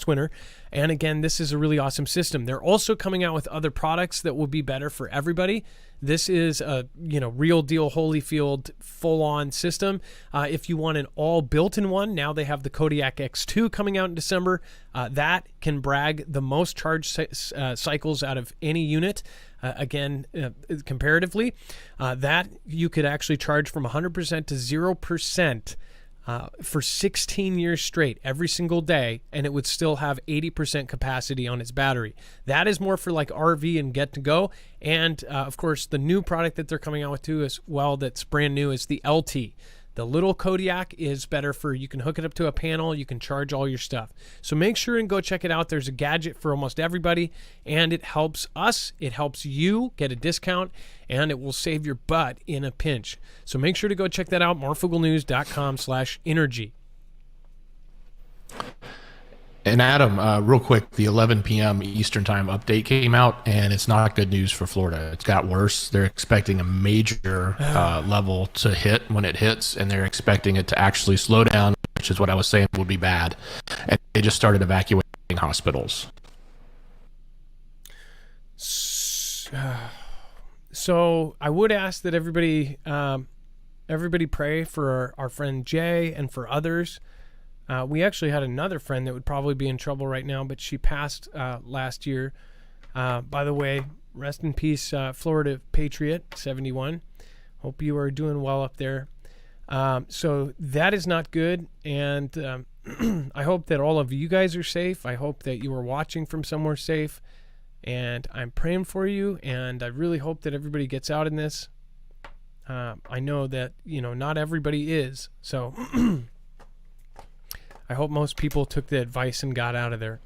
winter. And again, this is a really awesome system. They're also coming out with other products that will be better for everybody. This is a real deal Holyfield full-on system. If you want an all built-in one, now they have the Kodiak X2 coming out in December. That can brag the most charge cycles out of any unit. Comparatively, that you could actually charge from 100% to 0%. For 16 years straight, every single day, and it would still have 80% capacity on its battery. That is more for like RV and get to go. And of course, the new product that they're coming out with too as well, that's brand new, is the LT. The little Kodiak is better for, you can hook it up to a panel, you can charge all your stuff. So make sure and go check it out. There's a gadget for almost everybody, and it helps us, it helps you get a discount, and it will save your butt in a pinch. So make sure to go check that out, marfooglenews.com/energy. And Adam, real quick, the 11 p.m. Eastern Time update came out, and it's not good news for Florida. It's got worse. They're expecting a major level to hit when it hits, and they're expecting it to actually slow down, which is what I was saying would be bad. And they just started evacuating hospitals. So I would ask that everybody pray for our friend Jay and for others. We actually had another friend that would probably be in trouble right now, but she passed last year. By the way, rest in peace, Florida Patriot 71. Hope you are doing well up there. So that is not good, and I hope that all of you guys are safe. I hope that you are watching from somewhere safe. and I'm praying for you, and I really hope that everybody gets out in this. I know that, not everybody is, so I hope most people took the advice and got out of there.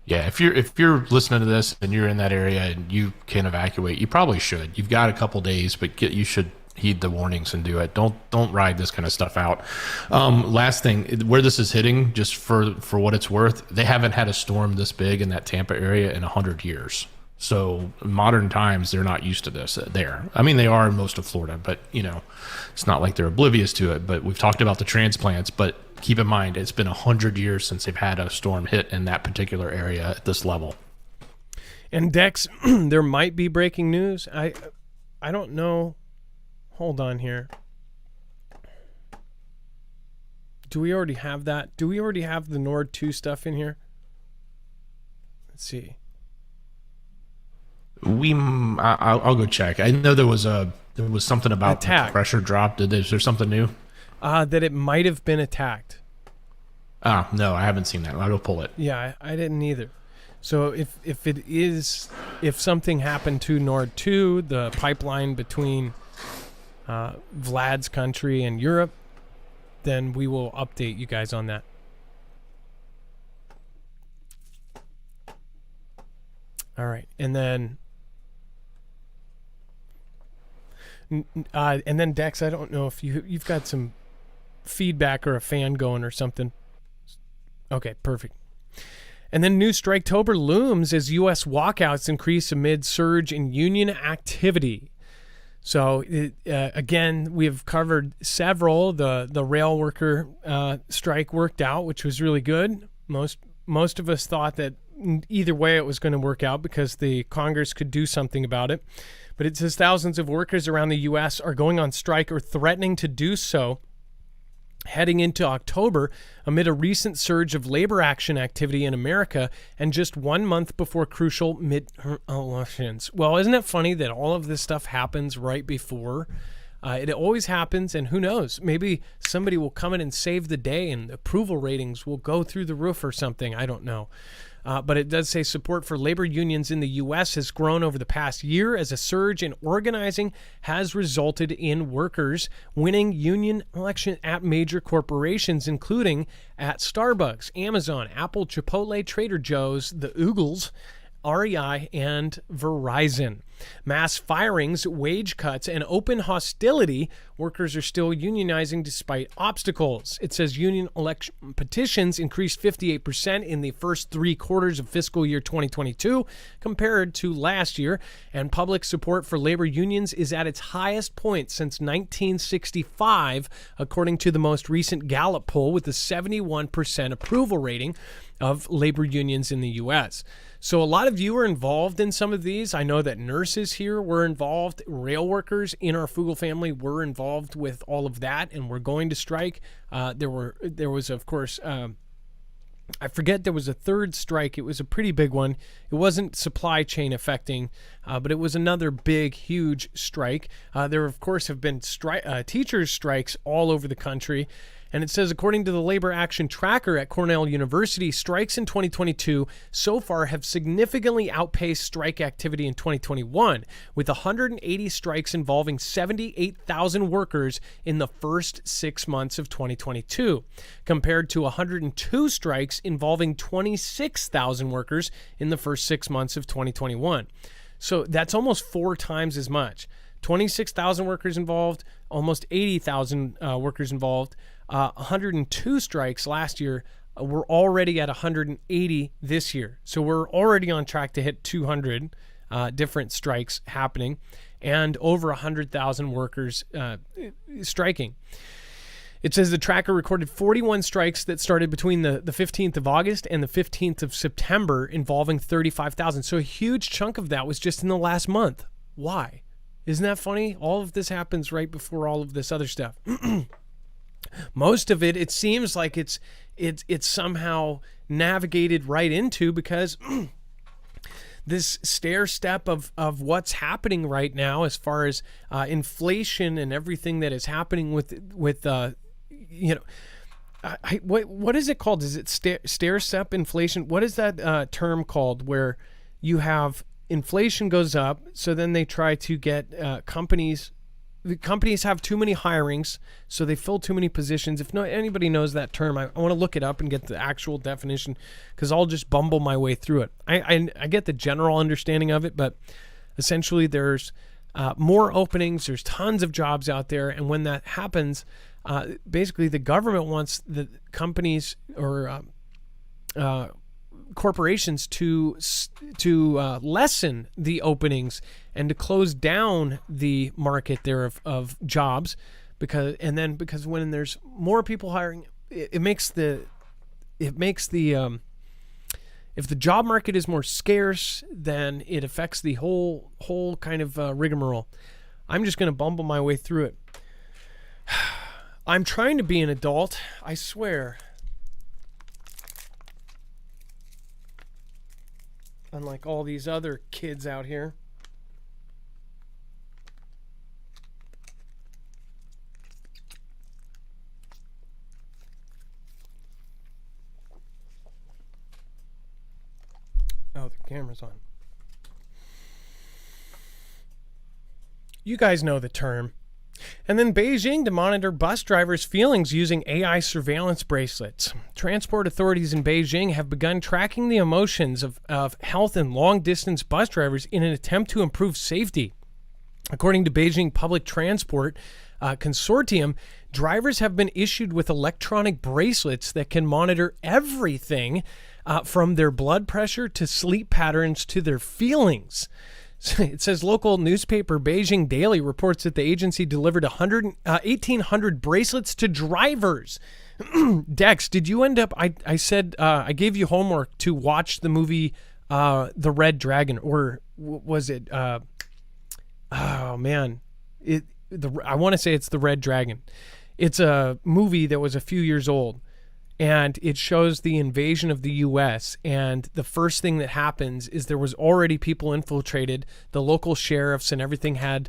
Yeah, if you're listening to this and you're in that area and you can evacuate, you probably should. You've got a couple days, but you should heed the warnings and do it. Don't ride this kind of stuff out. Last thing, where this is hitting, just for what it's worth, they haven't had a storm this big in that Tampa area in 100 years. So modern times, they're not used to this there. I mean, they are in most of Florida, but it's not like they're oblivious to it. But we've talked about the transplants, but keep in mind, it's been 100 years since they've had a storm hit in that particular area at this level. And Dex, there might be breaking news. I don't know. Hold on here. Do we already have that? Do we already have the Nord 2 stuff in here? Let's see. I'll go check. I know there was something about the pressure drop. Is there something new? That it might have been attacked. No, I haven't seen that. I'll go pull it. Yeah, I didn't either. So if something happened to Nord 2, the pipeline between Vlad's country and Europe, then we will update you guys on that. All right, and then Dex, I don't know if you've got some feedback or a fan going or something. Okay, perfect. And then new Striketober looms as U.S. walkouts increase amid surge in union activity. So again, we've covered several. The rail worker strike worked out, which was really good. Most of us thought that either way it was going to work out because the Congress could do something about it. But it says thousands of workers around the U.S. are going on strike or threatening to do so heading into October amid a recent surge of labor action activity in America and just 1 month before crucial midterm elections. Well, isn't it funny that all of this stuff happens right before? It always happens, and who knows? Maybe somebody will come in and save the day and the approval ratings will go through the roof or something. I don't know. But it does say support for labor unions in the U.S. has grown over the past year as a surge in organizing has resulted in workers winning union election at major corporations, including at Starbucks, Amazon, Apple, Chipotle, Trader Joe's, the Oogles, REI, and Verizon. Mass firings, wage cuts, and open hostility. Workers are still unionizing despite obstacles. It says union election petitions increased 58% in the first 3 quarters of fiscal year 2022 compared to last year, and public support for labor unions is at its highest point since 1965, according to the most recent Gallup poll, with a 71% approval rating of labor unions in the U.S. So a lot of you are involved in some of these. I know that nurses here were involved. Rail workers in our Fugel family were involved with all of that, and we're going to strike. There was, of course, I forget there was a third strike. It was a pretty big one. It wasn't supply chain affecting, but it was another big, huge strike. There, of course, have been teachers' strikes all over the country. And it says, according to the Labor Action Tracker at Cornell University, strikes in 2022 so far have significantly outpaced strike activity in 2021, with 180 strikes involving 78,000 workers in the first 6 months of 2022, compared to 102 strikes involving 26,000 workers in the first 6 months of 2021. So that's almost 4 times as much. 26,000 workers involved, almost 80,000 workers involved. 102 strikes last year. We're already at 180 this year. So we're already on track to hit 200 different strikes happening and over 100,000 workers striking. It says the tracker recorded 41 strikes that started between the 15th of August and the 15th of September involving 35,000. So a huge chunk of that was just in the last month. Why? Isn't that funny? All of this happens right before all of this other stuff. Most of it seems like it's somehow navigated right into because this stair step of what's happening right now as far as inflation and everything that is happening with what is it called? Is it stair step inflation? What is that term called where you have inflation goes up, so then they try to get companies. The companies have too many hirings, so they fill too many positions. If anybody knows that term, I want to look it up and get the actual definition, because I'll just bumble my way through it. I get the general understanding of it, but essentially there's more openings. There's tons of jobs out there, and when that happens, basically the government wants the companies or corporations to lessen the openings and to close down the market there of jobs, because when there's more people hiring, it makes the if the job market is more scarce, then it affects the whole kind of rigmarole. I'm just going to bumble my way through it. I'm trying to be an adult, I swear. Unlike all these other kids out here. Oh, the camera's on. You guys know the term. And then Beijing to monitor bus drivers' feelings using AI surveillance bracelets. Transport authorities in Beijing have begun tracking the emotions of health and long-distance bus drivers in an attempt to improve safety. According to Beijing Public Transport Consortium, drivers have been issued with electronic bracelets that can monitor everything from their blood pressure to sleep patterns to their feelings. It says local newspaper Beijing Daily reports that the agency delivered 1,800 bracelets to drivers. Dex, did you end up? I said I gave you homework to watch the movie The Red Dragon, or was it? Oh man, I want to say it's The Red Dragon. It's a movie that was a few years old. And it shows the invasion of the U.S. And the first thing that happens is there was already people infiltrated. The local sheriffs and everything had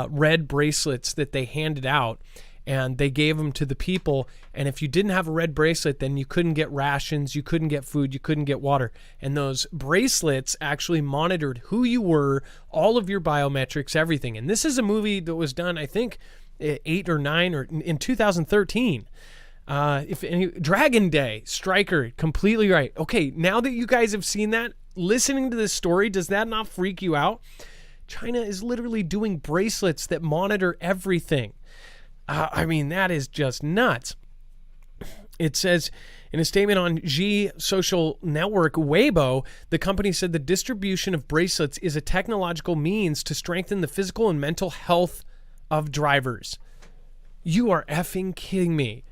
red bracelets that they handed out, and they gave them to the people. And if you didn't have a red bracelet, then you couldn't get rations, you couldn't get food, you couldn't get water. And those bracelets actually monitored who you were, all of your biometrics, everything. And this is a movie that was done, I think, 8 or 9 or in 2013. Dragon Day, Stryker, completely right. Okay, now that you guys have seen that, listening to this story, does that not freak you out? China is literally doing bracelets that monitor everything. I mean, that is just nuts. It says in a statement on Xi social network Weibo, the company said the distribution of bracelets is a technological means to strengthen the physical and mental health of drivers. You are effing kidding me.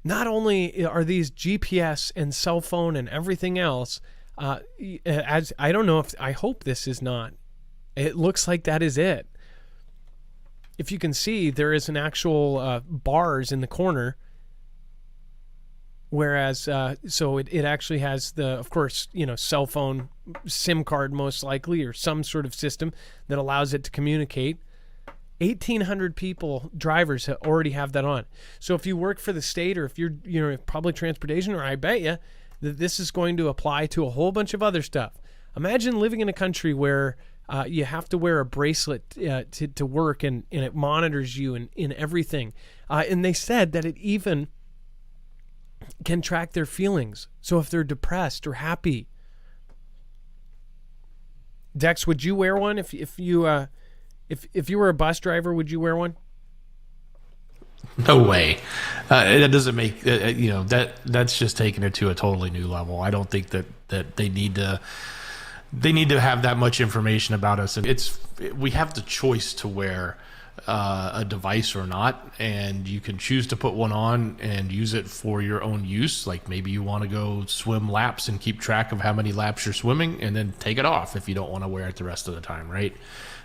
Not only are these GPS and cell phone and everything else, as I don't know if I hope this is not. It looks like that is it. If you can see, there is an actual bars in the corner. Whereas, so it actually has the, of course, cell phone SIM card most likely, or some sort of system that allows it to communicate. 1,800 people, drivers, already have that on. So if you work for the state, or if you're public transportation, or I bet you that this is going to apply to a whole bunch of other stuff. Imagine living in a country where you have to wear a bracelet to work, and it monitors you in everything. And they said that it even can track their feelings. So if they're depressed or happy. Dex, would you wear one if you... If you were a bus driver, would you wear one? No way. That doesn't make that's just taking it to a totally new level. I don't think that they need to have that much information about us, and we have the choice to wear a device or not, and you can choose to put one on and use it for your own use. Like maybe you want to go swim laps and keep track of how many laps you're swimming, and then take it off if you don't want to wear it the rest of the time, right?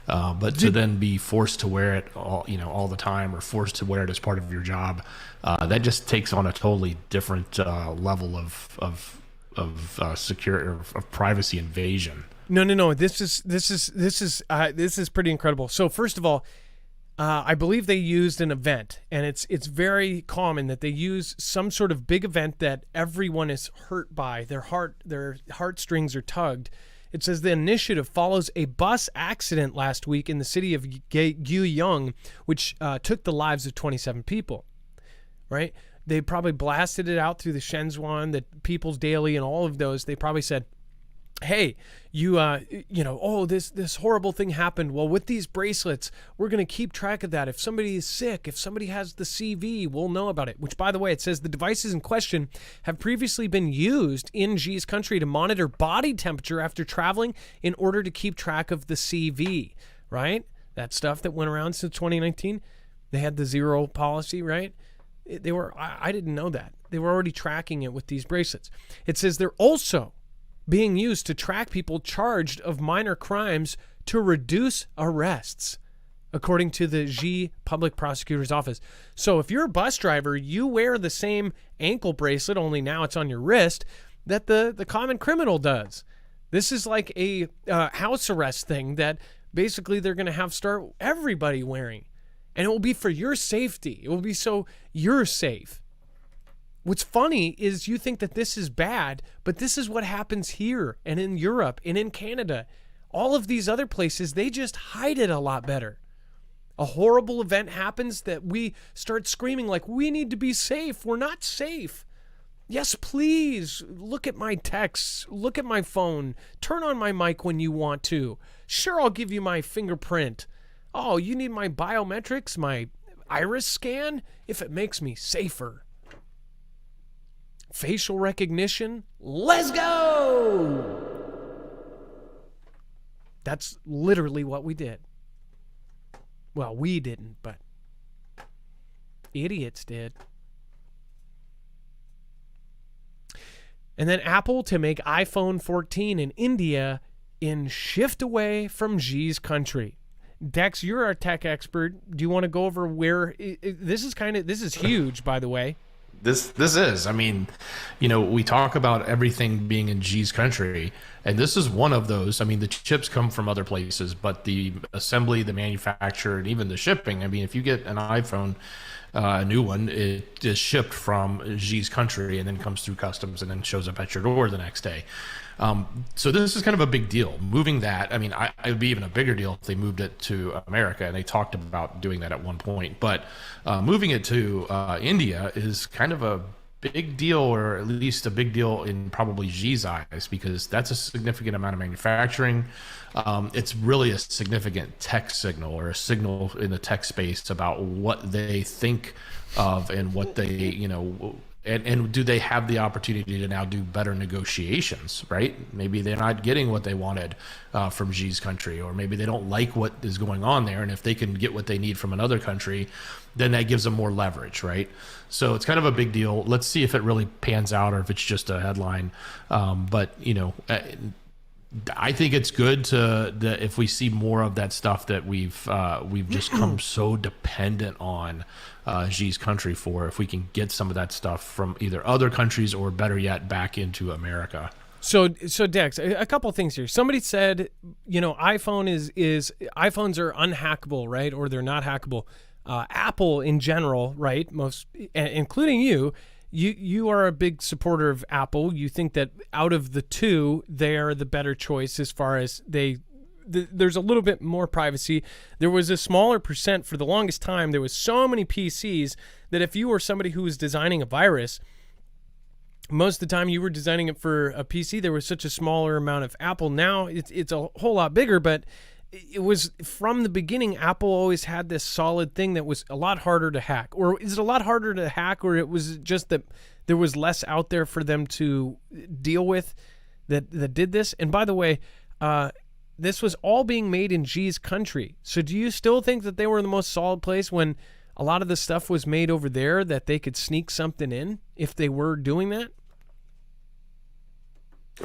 But to then be forced to wear it all the time, or forced to wear it as part of your job, that just takes on a totally different level of security, or of privacy invasion. No. This is pretty incredible. So first of all, I believe they used an event, and it's very common that they use some sort of big event that everyone is hurt by. Their heartstrings are tugged. It says the initiative follows a bus accident last week in the city of Guiyang, which took the lives of 27 people. Right? They probably blasted it out through the Shenzhen, the People's Daily, and all of those. They probably said, hey, this horrible thing happened. Well, with these bracelets, we're going to keep track of that. If somebody is sick, if somebody has the CV, we'll know about it. Which, by the way, it says the devices in question have previously been used in Xi's country to monitor body temperature after traveling in order to keep track of the CV, right? That stuff that went around since 2019. They had the zero policy, right? I didn't know that. They were already tracking it with these bracelets. It says they're also being used to track people charged of minor crimes to reduce arrests, according to the Xi Public Prosecutor's Office. So if you're a bus driver, you wear the same ankle bracelet, only now it's on your wrist, that the common criminal does. This is like a house arrest thing that basically they're going to start everybody wearing. And it will be for your safety. It will be so you're safe. What's funny is you think that this is bad, but this is what happens here and in Europe and in Canada. All of these other places, they just hide it a lot better. A horrible event happens that we start screaming like, we need to be safe. We're not safe. Yes, please. Look at my texts. Look at my phone. Turn on my mic when you want to. Sure, I'll give you my fingerprint. Oh, you need my biometrics, my iris scan? If it makes me safer. Facial recognition, let's go! That's literally what we did. Well, we didn't, but idiots did. And then Apple to make iPhone 14 in India in shift away from Xi's country. Dex, you're our tech expert. Do you want to go over where this is huge, by the way. This is, I mean, we talk about everything being in Xi's country, and this is one of those. I mean, the chips come from other places, but the assembly, the manufacture, and even the shipping. I mean, if you get an iPhone, a new one, it is shipped from Xi's country and then comes through customs and then shows up at your door the next day. So this is kind of a big deal. Moving that, I mean, it would be even a bigger deal if they moved it to America, and they talked about doing that at one point. But moving it to India is kind of a big deal, or at least a big deal in probably Xi's eyes, because that's a significant amount of manufacturing. It's really a significant tech signal, or a signal in the tech space about what they think of and what they, and do they have the opportunity to now do better negotiations, right? Maybe they're not getting what they wanted from Xi's country, or maybe they don't like what is going on there. And if they can get what they need from another country, then that gives them more leverage, right? So it's kind of a big deal. Let's see if it really pans out or if it's just a headline. But I think it's good if we see more of that stuff that we've just come so dependent on Xi's country for. If we can get some of that stuff from either other countries or, better yet, back into America. So Dex, a couple things here. Somebody said, iPhones are unhackable, right? Or they're not hackable. Apple in general, right? Most, including you are a big supporter of Apple. You think that out of the two, they're the better choice as far as there's a little bit more privacy. There was a smaller percent for the longest time. There was so many PCs that if you were somebody who was designing a virus, most of the time you were designing it for a PC, there was such a smaller amount of Apple. Now it's a whole lot bigger, but it was from the beginning, Apple always had this solid thing that was a lot harder to hack. Or is it a lot harder to hack, or it was just that there was less out there for them to deal with that did this? And by the way, this was all being made in Xi's country. So do you still think that they were in the most solid place when a lot of the stuff was made over there, that they could sneak something in if they were doing that?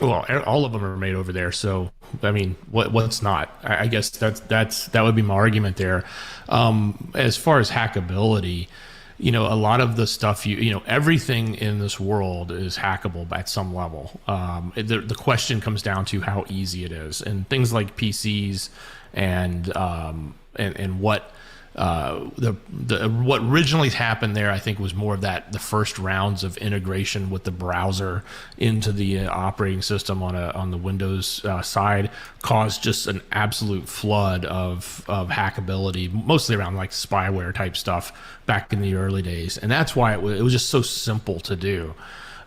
Well, all of them are made over there. So, I mean, what's not? I guess that would be my argument there. As far as hackability, a lot of the stuff everything in this world is hackable at some level. The question comes down to how easy it is, and things like PCs and what what originally happened there, I think, was more of the first rounds of integration with the browser into the operating system on the Windows side caused just an absolute flood of hackability, mostly around like spyware type stuff back in the early days, and that's why it was just so simple to do.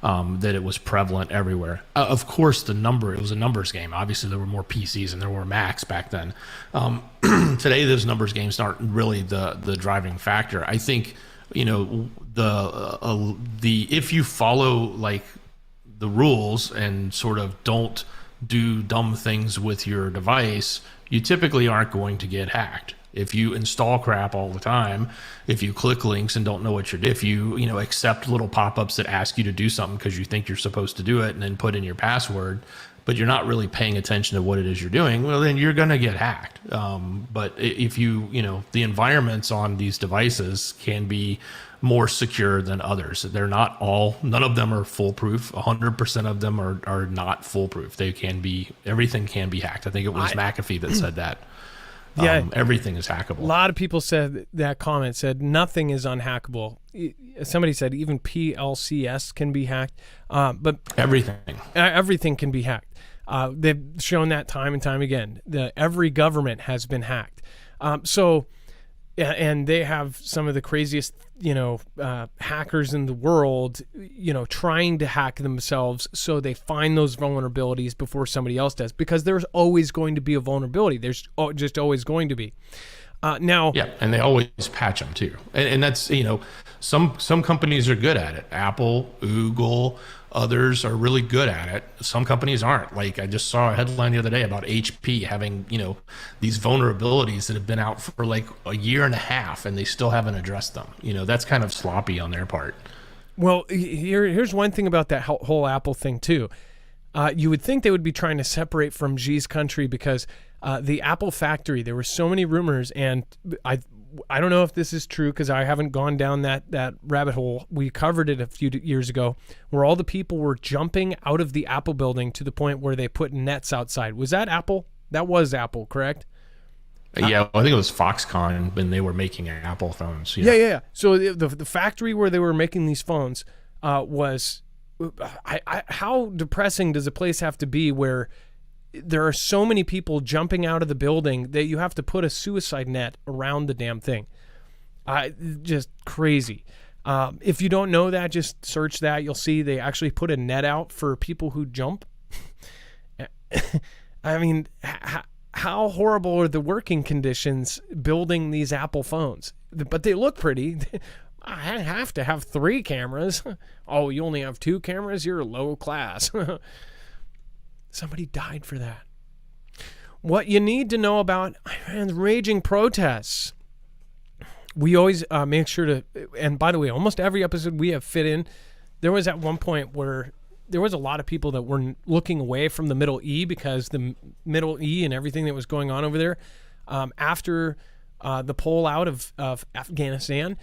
That it was prevalent everywhere. Of course, it was a numbers game. Obviously, there were more PCs and there were Macs back then. Today, those numbers games aren't really the driving factor. I think, if you follow like the rules and sort of don't do dumb things with your device, you typically aren't going to get hacked. If you install crap all the time, if you click links and don't know what you're doing, if you accept little pop-ups that ask you to do something because you think you're supposed to do it and then put in your password, but you're not really paying attention to what it is you're doing, well, then you're going to get hacked. But if the environments on these devices can be more secure than others. None of them are foolproof. 100% of them are not foolproof. Everything can be hacked. I think it was McAfee that said that. Yeah, everything is hackable. A lot of people said nothing is unhackable. Somebody said even PLCS can be hacked, but everything can be hacked. They've shown that time and time again. Every government has been hacked. And they have some of the craziest, hackers in the world, trying to hack themselves so they find those vulnerabilities before somebody else does, because there's always going to be a vulnerability. There's just always going to be. Now, yeah, and they always patch them too, and that's some companies are good at it. Apple, Google, others are really good at it. Some companies aren't. Like I just saw a headline the other day about HP having these vulnerabilities that have been out for like a year and a half, and they still haven't addressed them. That's kind of sloppy on their part. Well, here's one thing about that whole Apple thing too. You would think they would be trying to separate from G's country, because the Apple factory, there were so many rumors, and I don't know if this is true because I haven't gone down that rabbit hole. We covered it a few years ago, where all the people were jumping out of the Apple building to the point where they put nets outside. Was that Apple? That was Apple, correct? Yeah, I think it was Foxconn when they were making Apple phones. Yeah. So the factory where they were making these phones was... how depressing does a place have to be where there are so many people jumping out of the building that you have to put a suicide net around the damn thing? Just crazy. If you don't know that, just search that. You'll see they actually put a net out for people who jump. I mean, how horrible are the working conditions building these Apple phones? But they look pretty. I have to have 3 cameras. Oh, you only have 2 cameras? You're low class. Somebody died for that. What you need to know about raging protests. We always make sure to, and by the way, almost every episode we have fit in, there was at one point where there was a lot of people that were looking away from the Middle East, because the Middle East and everything that was going on over there after the pull out of Afghanistan,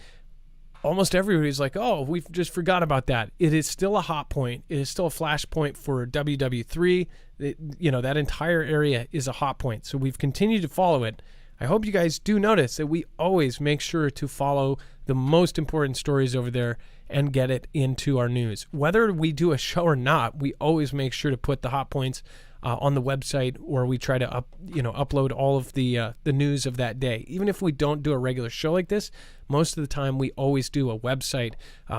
almost everybody's like, oh, we just forgot about that. It is still a hot point. It is still a flashpoint for WW3. That entire area is a hot point. So we've continued to follow it. I hope you guys do notice that we always make sure to follow the most important stories over there and get it into our news. Whether we do a show or not, we always make sure to put the hot points on the website, or we try to upload all of the news of that day. Even if we don't do a regular show like this, most of the time we always do a website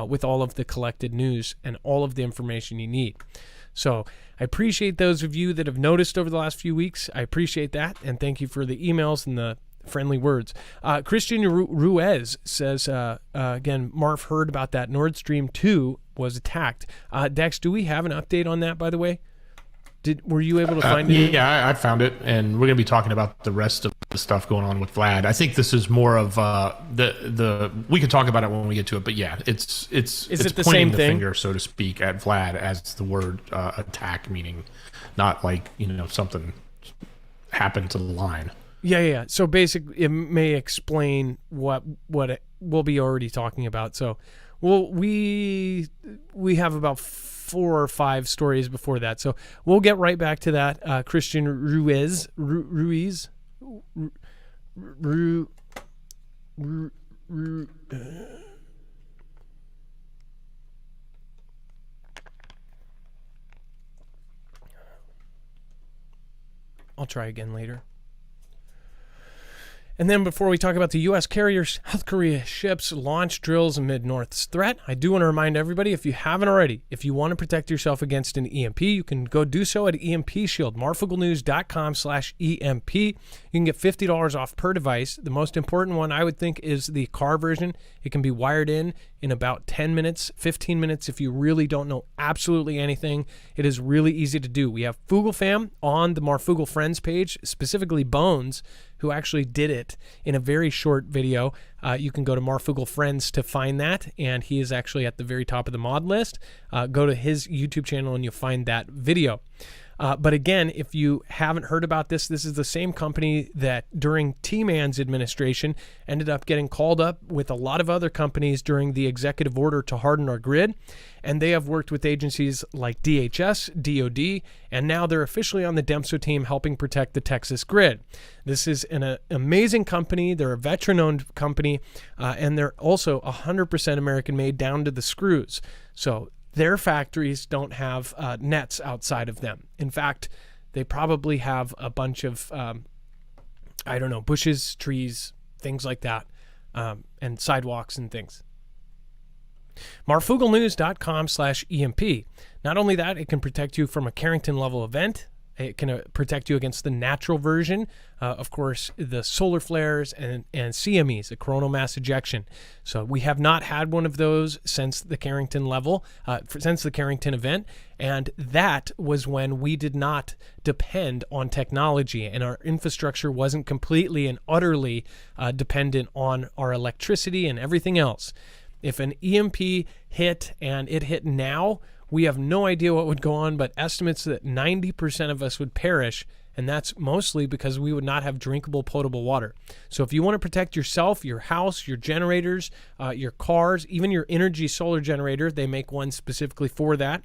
with all of the collected news and all of the information you need. So I appreciate those of you that have noticed over the last few weeks. I appreciate that, and thank you for the emails and the friendly words. Christian Ruiz says, again, Marf heard about that. Nord Stream 2 was attacked. Dex, do we have an update on that, by the way? Were you able to find it? Yeah, I found it, and we're going to be talking about the rest of the stuff going on with Vlad. I think this is more of we can talk about it when we get to it, but yeah, it's the pointing same the thing? finger, so to speak, at Vlad as the word attack, meaning not like something happened to the line. Yeah. So basically, it may explain what we'll be already talking about. So, we have about 4 or 5 stories before that, so we'll get right back to that. Christian Ruiz. I'll try again later. And then before we talk about the U.S. carriers, South Korea ships launch drills amid North's threat, I do want to remind everybody, if you haven't already, if you want to protect yourself against an EMP, you can go do so at EMP Shield, marfooglenews.com/EMP. You can get $50 off per device. The most important one, I would think, is the car version. It can be wired in about 10 minutes, 15 minutes if you really don't know absolutely anything. It is really easy to do. We have Foogle Fam on the Marfoogle Friends page, specifically Bones, who actually did it in a very short video. You can go to Marfoogle Friends to find that, and he is actually at the very top of the mod list. Go to his YouTube channel and you'll find that video. But again, if you haven't heard about this, this is the same company that during T-Man's administration ended up getting called up with a lot of other companies during the executive order to harden our grid. And they have worked with agencies like DHS, DOD, and now they're officially on the DEMSO team helping protect the Texas grid. This is an amazing company. They're a veteran-owned company, and they're also 100% American-made down to the screws. So their factories don't have nets outside of them. In fact, they probably have a bunch of, bushes, trees, things like that, and sidewalks and things. marfooglenews.com/EMP. Not only that, it can protect you from a Carrington level event. It can protect you against the natural version, of course, the solar flares and CMEs, the coronal mass ejection. So we have not had one of those since the Carrington level, since the Carrington event, and that was when we did not depend on technology and our infrastructure wasn't completely and utterly dependent on our electricity and everything else. If an EMP hit and it hit now, we have no idea what would go on, but estimates that 90% of us would perish, and that's mostly because we would not have drinkable, potable water. So if you want to protect yourself, your house, your generators, your cars, even your energy solar generator, they make one specifically for that,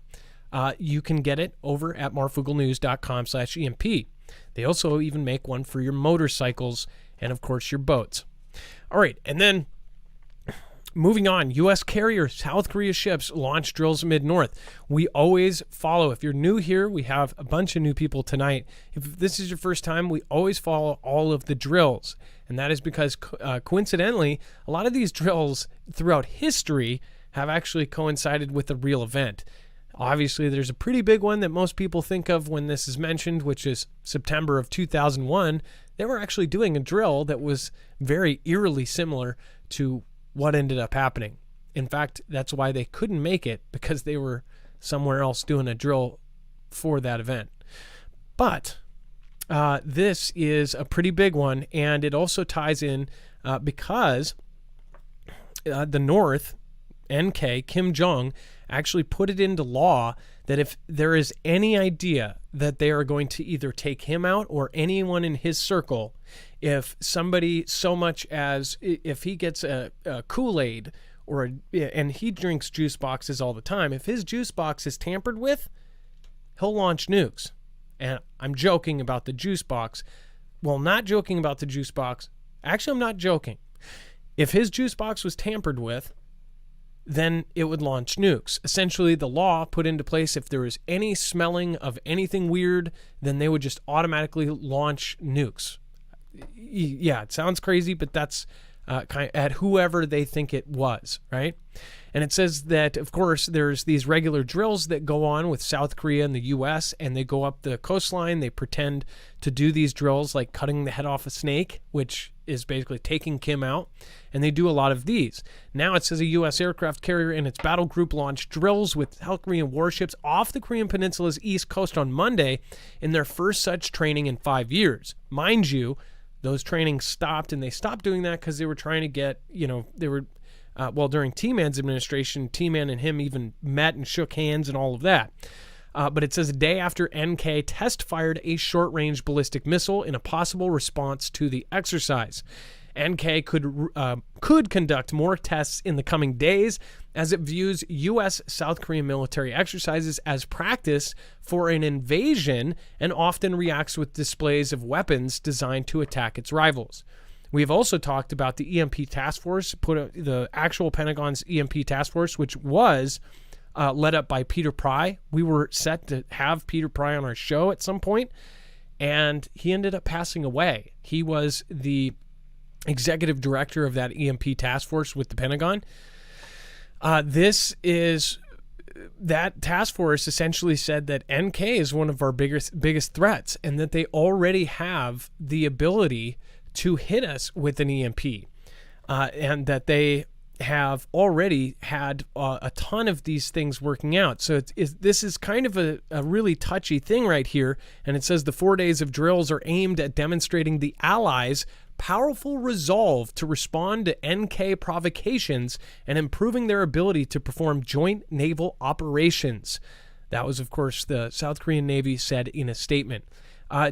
you can get it over at marfooglenews.com/EMP. They also even make one for your motorcycles and, of course, your boats. All right, and then moving on, U.S. carrier South Korea ships launch drills mid-north. We always follow. If you're new here, we have a bunch of new people tonight. If this is your first time, we always follow all of the drills. And that is because, coincidentally, a lot of these drills throughout history have actually coincided with a real event. Obviously, there's a pretty big one that most people think of when this is mentioned, which is September of 2001. They were actually doing a drill that was very eerily similar to what ended up happening. In fact, that's why they couldn't make it, because they were somewhere else doing a drill for that event. But this is a pretty big one, and it also ties in because the North, NK, Kim Jong, actually put it into law that if there is any idea that they are going to either take him out or anyone in his circle, if somebody so much as if he gets a Kool-Aid and he drinks juice boxes all the time, if his juice box is tampered with, he'll launch nukes. And I'm joking about the juice box. Well, not joking about the juice box. Actually, I'm not joking. If his juice box was tampered with, then it would launch nukes. Essentially, the law put into place, if there was any smelling of anything weird, then they would just automatically launch nukes. Yeah, it sounds crazy, but that's kind of at whoever they think it was, right? And it says that, of course, there's these regular drills that go on with South Korea and the U.S., and they go up the coastline. They pretend to do these drills like cutting the head off a snake, which is basically taking Kim out, and they do a lot of these. Now it says a U.S. aircraft carrier and its battle group launched drills with South Korean warships off the Korean Peninsula's east coast on Monday in their first such training in 5 years. Mind you, those trainings stopped, and they stopped doing that because they were trying to get, during T-Man's administration, T-Man and him even met and shook hands and all of that. But it says a day after NK test-fired a short-range ballistic missile in a possible response to the exercise. NK could conduct more tests in the coming days as it views U.S.-South Korean military exercises as practice for an invasion and often reacts with displays of weapons designed to attack its rivals. We have also talked about the EMP task force, the actual Pentagon's EMP task force, which was led up by Peter Pry. We were set to have Peter Pry on our show at some point, and he ended up passing away. He was the executive director of that EMP task force with the Pentagon. That task force essentially said that NK is one of our biggest threats, and that they already have the ability to hit us with an EMP, and that they have already had a ton of these things working out. So this is kind of a really touchy thing right here, and it says the 4 days of drills are aimed at demonstrating the Allies' powerful resolve to respond to NK provocations and improving their ability to perform joint naval operations. That was, of course, the South Korean Navy said in a statement.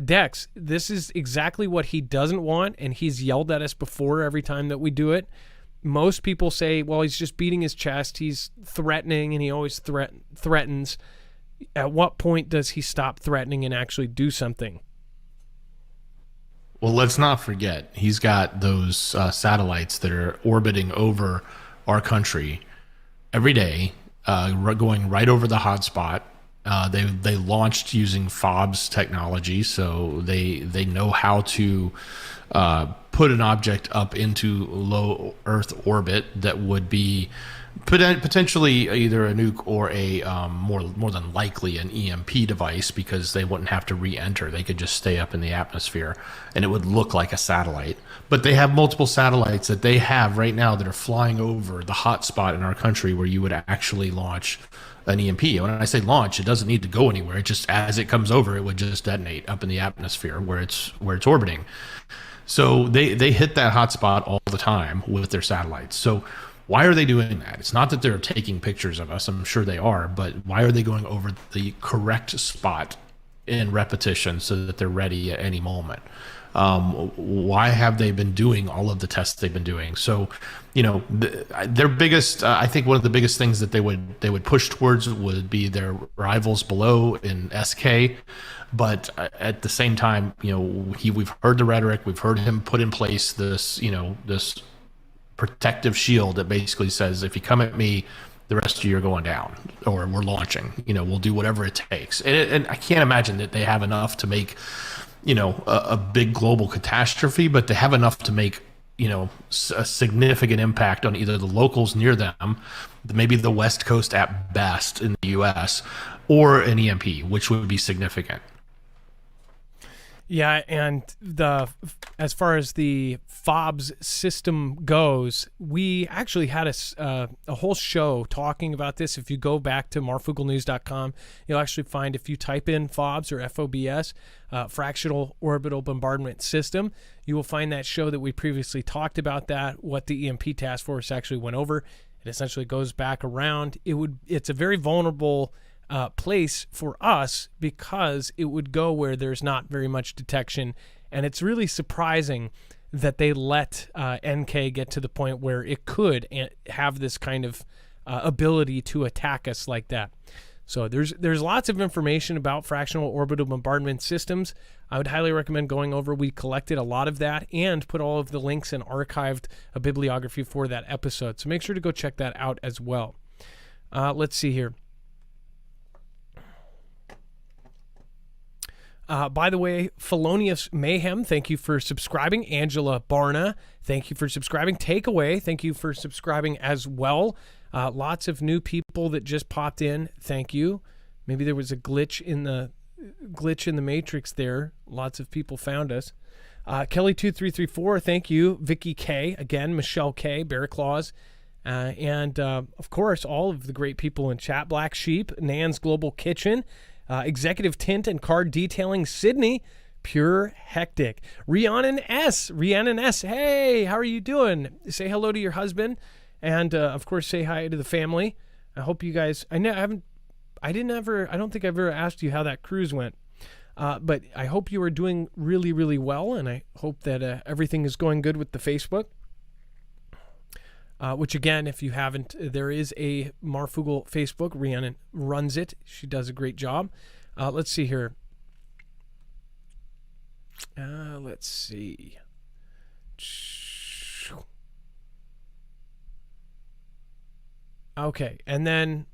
Dex, this is exactly what he doesn't want, and he's yelled at us before every time that we do it. Most people say, well, he's just beating his chest, he's threatening, and he always threatens. At what point does he stop threatening and actually do something? Well, let's not forget, he's got those satellites that are orbiting over our country every day, going right over the hotspot. They launched using FOBS technology, so they know how to put an object up into low Earth orbit that would be potentially either a nuke or a more than likely an EMP device, because they wouldn't have to re-enter. They could just stay up in the atmosphere, and it would look like a satellite. But they have multiple satellites that they have right now that are flying over the hot spot in our country where you would actually launch an EMP. When I say launch, it doesn't need to go anywhere. It just, as it comes over, it would just detonate up in the atmosphere where it's orbiting. So they hit that hot spot all the time with their satellites. So why are they doing that? It's not that they're taking pictures of us. I'm sure they are, but why are they going over the correct spot in repetition so that they're ready at any moment? Why have they been doing all of the tests they've been doing? So, their biggest, I think one of the biggest things that they would push towards would be their rivals below in SK. But at the same time, we've heard the rhetoric. We've heard him put in place this protective shield that basically says, if you come at me, the rest of you are going down, or we're launching. We'll do whatever it takes. And I can't imagine that they have enough to make a big global catastrophe, but they have enough to make a significant impact on either the locals near them, maybe the West Coast at best in the US, or an EMP, which would be significant. Yeah, and as far as the FOBS system goes, we actually had a whole show talking about this. If you go back to marfooglenews.com, you'll actually find, if you type in FOBS or FOBS, Fractional Orbital Bombardment System, you will find that show that we previously talked about, that what the EMP task force actually went over. It essentially goes back around. It's a very vulnerable place for us, because it would go where there's not very much detection, and it's really surprising that they let NK get to the point where it could have this kind of ability to attack us like that. So there's lots of information about fractional orbital bombardment systems. I would highly recommend going over. We collected a lot of that and put all of the links and archived a bibliography for that episode, so make sure to go check that out as well. Let's see here. By the way, Felonious Mayhem, thank you for subscribing. Angela Barna, thank you for subscribing. Takeaway, thank you for subscribing as well. Lots of new people that just popped in. Thank you. Maybe there was a glitch in the matrix there. Lots of people found us. Kelly2334, thank you. Vicky K, again, Michelle K, Bear Claws, and of course all of the great people in chat. Black Sheep, Nan's Global Kitchen, Executive Tint and Card Detailing, Sydney, Pure Hectic, Rhiannon S. Hey, how are you doing? Say hello to your husband, and of course say hi to the family. I hope you guys. I don't think I've ever asked you how that cruise went, but I hope you are doing really, really well, and I hope that everything is going good with the Facebook. Which again, if you haven't, there is a Marfoogle Facebook. Rhiannon runs it. She does a great job. Let's see here. Let's see. Okay, and then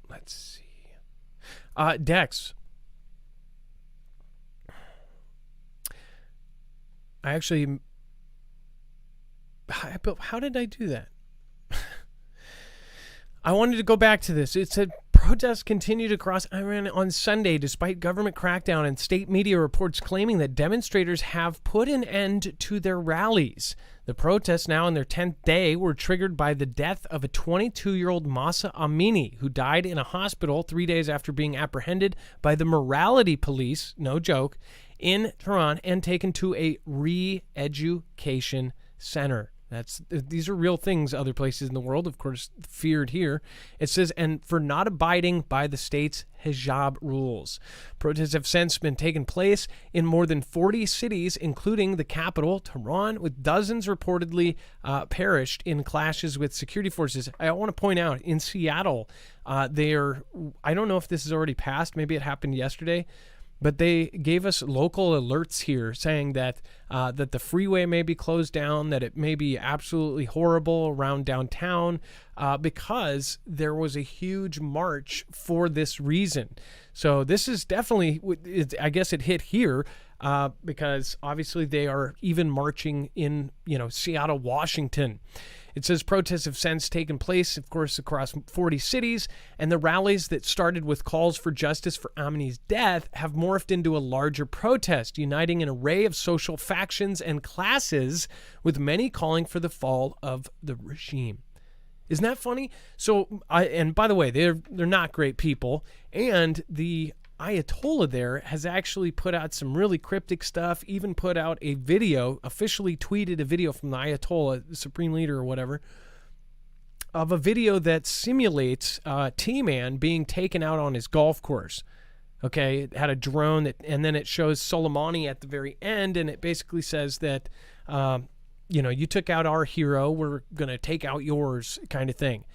let's see. Dex. How did I do that? I wanted to go back to this. It said protests continued across Iran on Sunday despite government crackdown and state media reports claiming that demonstrators have put an end to their rallies. The protests, now in their 10th day, were triggered by the death of a 22-year-old Masa Amini, who died in a hospital 3 days after being apprehended by the morality police, no joke, in Tehran and taken to a re-education center. These are real things other places in the world, of course, feared here. It says, and for not abiding by the state's hijab rules. Protests have since been taking place in more than 40 cities, including the capital, Tehran, with dozens reportedly perished in clashes with security forces. I want to point out, in Seattle, I don't know if this has already passed, maybe it happened yesterday, but they gave us local alerts here saying that the freeway may be closed down, that it may be absolutely horrible around downtown because there was a huge march for this reason. So this is definitely, I guess it hit here because obviously they are even marching in, Seattle, Washington. It says protests have since taken place, of course, across 40 cities, and the rallies that started with calls for justice for Amini's death have morphed into a larger protest, uniting an array of social factions and classes, with many calling for the fall of the regime. Isn't that funny? So, and by the way, they're not great people, and the Ayatollah there has actually put out some really cryptic stuff, even put out a video, officially tweeted a video from the Ayatollah, the supreme leader or whatever, of a video that simulates T-Man being taken out on his golf course. Okay, it had a drone, and then it shows Soleimani at the very end, and it basically says that, you took out our hero, we're going to take out yours, kind of thing.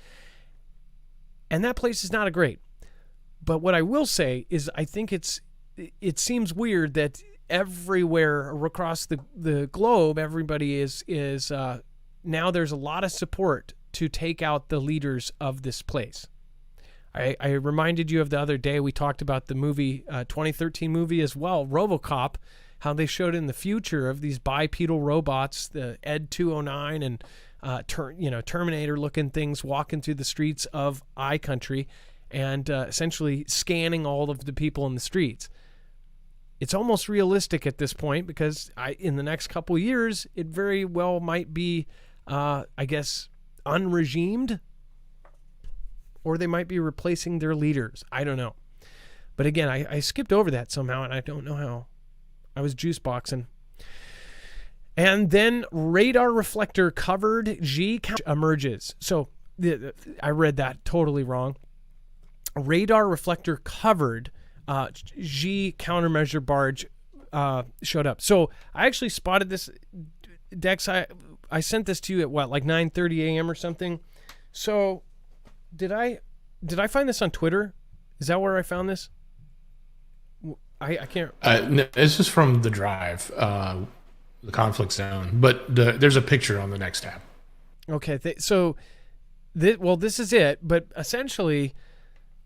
And that place is not great. But what I will say is I think it seems weird that everywhere across the globe, everybody is now there's a lot of support to take out the leaders of this place. I reminded you of the other day, we talked about the movie, 2013 movie as well, RoboCop, how they showed in the future of these bipedal robots, the Ed 209 and Terminator-looking things walking through the streets of iCountry, and essentially scanning all of the people in the streets. It's almost realistic at this point because in the next couple of years, it very well might be, unregimed, or they might be replacing their leaders. I don't know. But again, I skipped over that somehow, and I don't know how. I was juice boxing. And then radar reflector covered G emerges. So I read that totally wrong. Radar reflector covered G countermeasure barge showed up. So I actually spotted this, Dex. I sent this to you at what, like 9:30 a.m. or something. So did I find this on Twitter? Is that where I found this? I can't. No, this is from the Drive, the conflict zone. But there's a picture on the next tab. Okay, this is it. But essentially,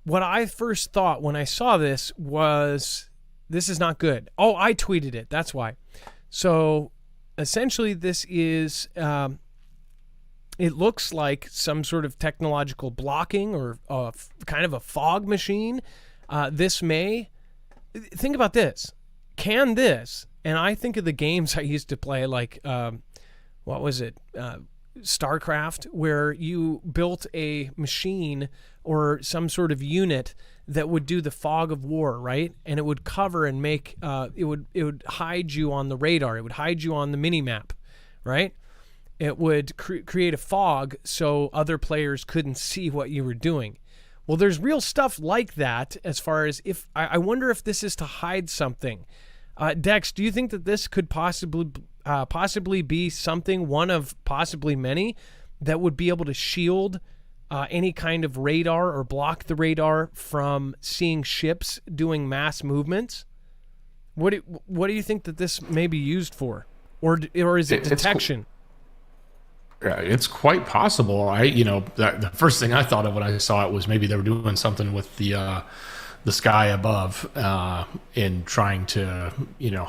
what I first thought when I saw this was, this is not good. Oh, I tweeted it. That's why. So essentially, this is, it looks like some sort of technological blocking or kind of a fog machine. Think about this. Can this, and I think of the games I used to play, like, what was it? StarCraft, where you built a machine or some sort of unit that would do the fog of war, right? And it would cover and make it would hide you on the radar. It would hide you on the mini map, right? It would create a fog so other players couldn't see what you were doing. Well, there's real stuff like that. As far as if I wonder if this is to hide something. Dex, do you think that this could possibly be something, one of possibly many, that would be able to shield any kind of radar or block the radar from seeing ships doing mass movements? What do you think that this may be used for, or is it detection? It's quite possible. The first thing I thought of when I saw it was maybe they were doing something with the sky above in trying to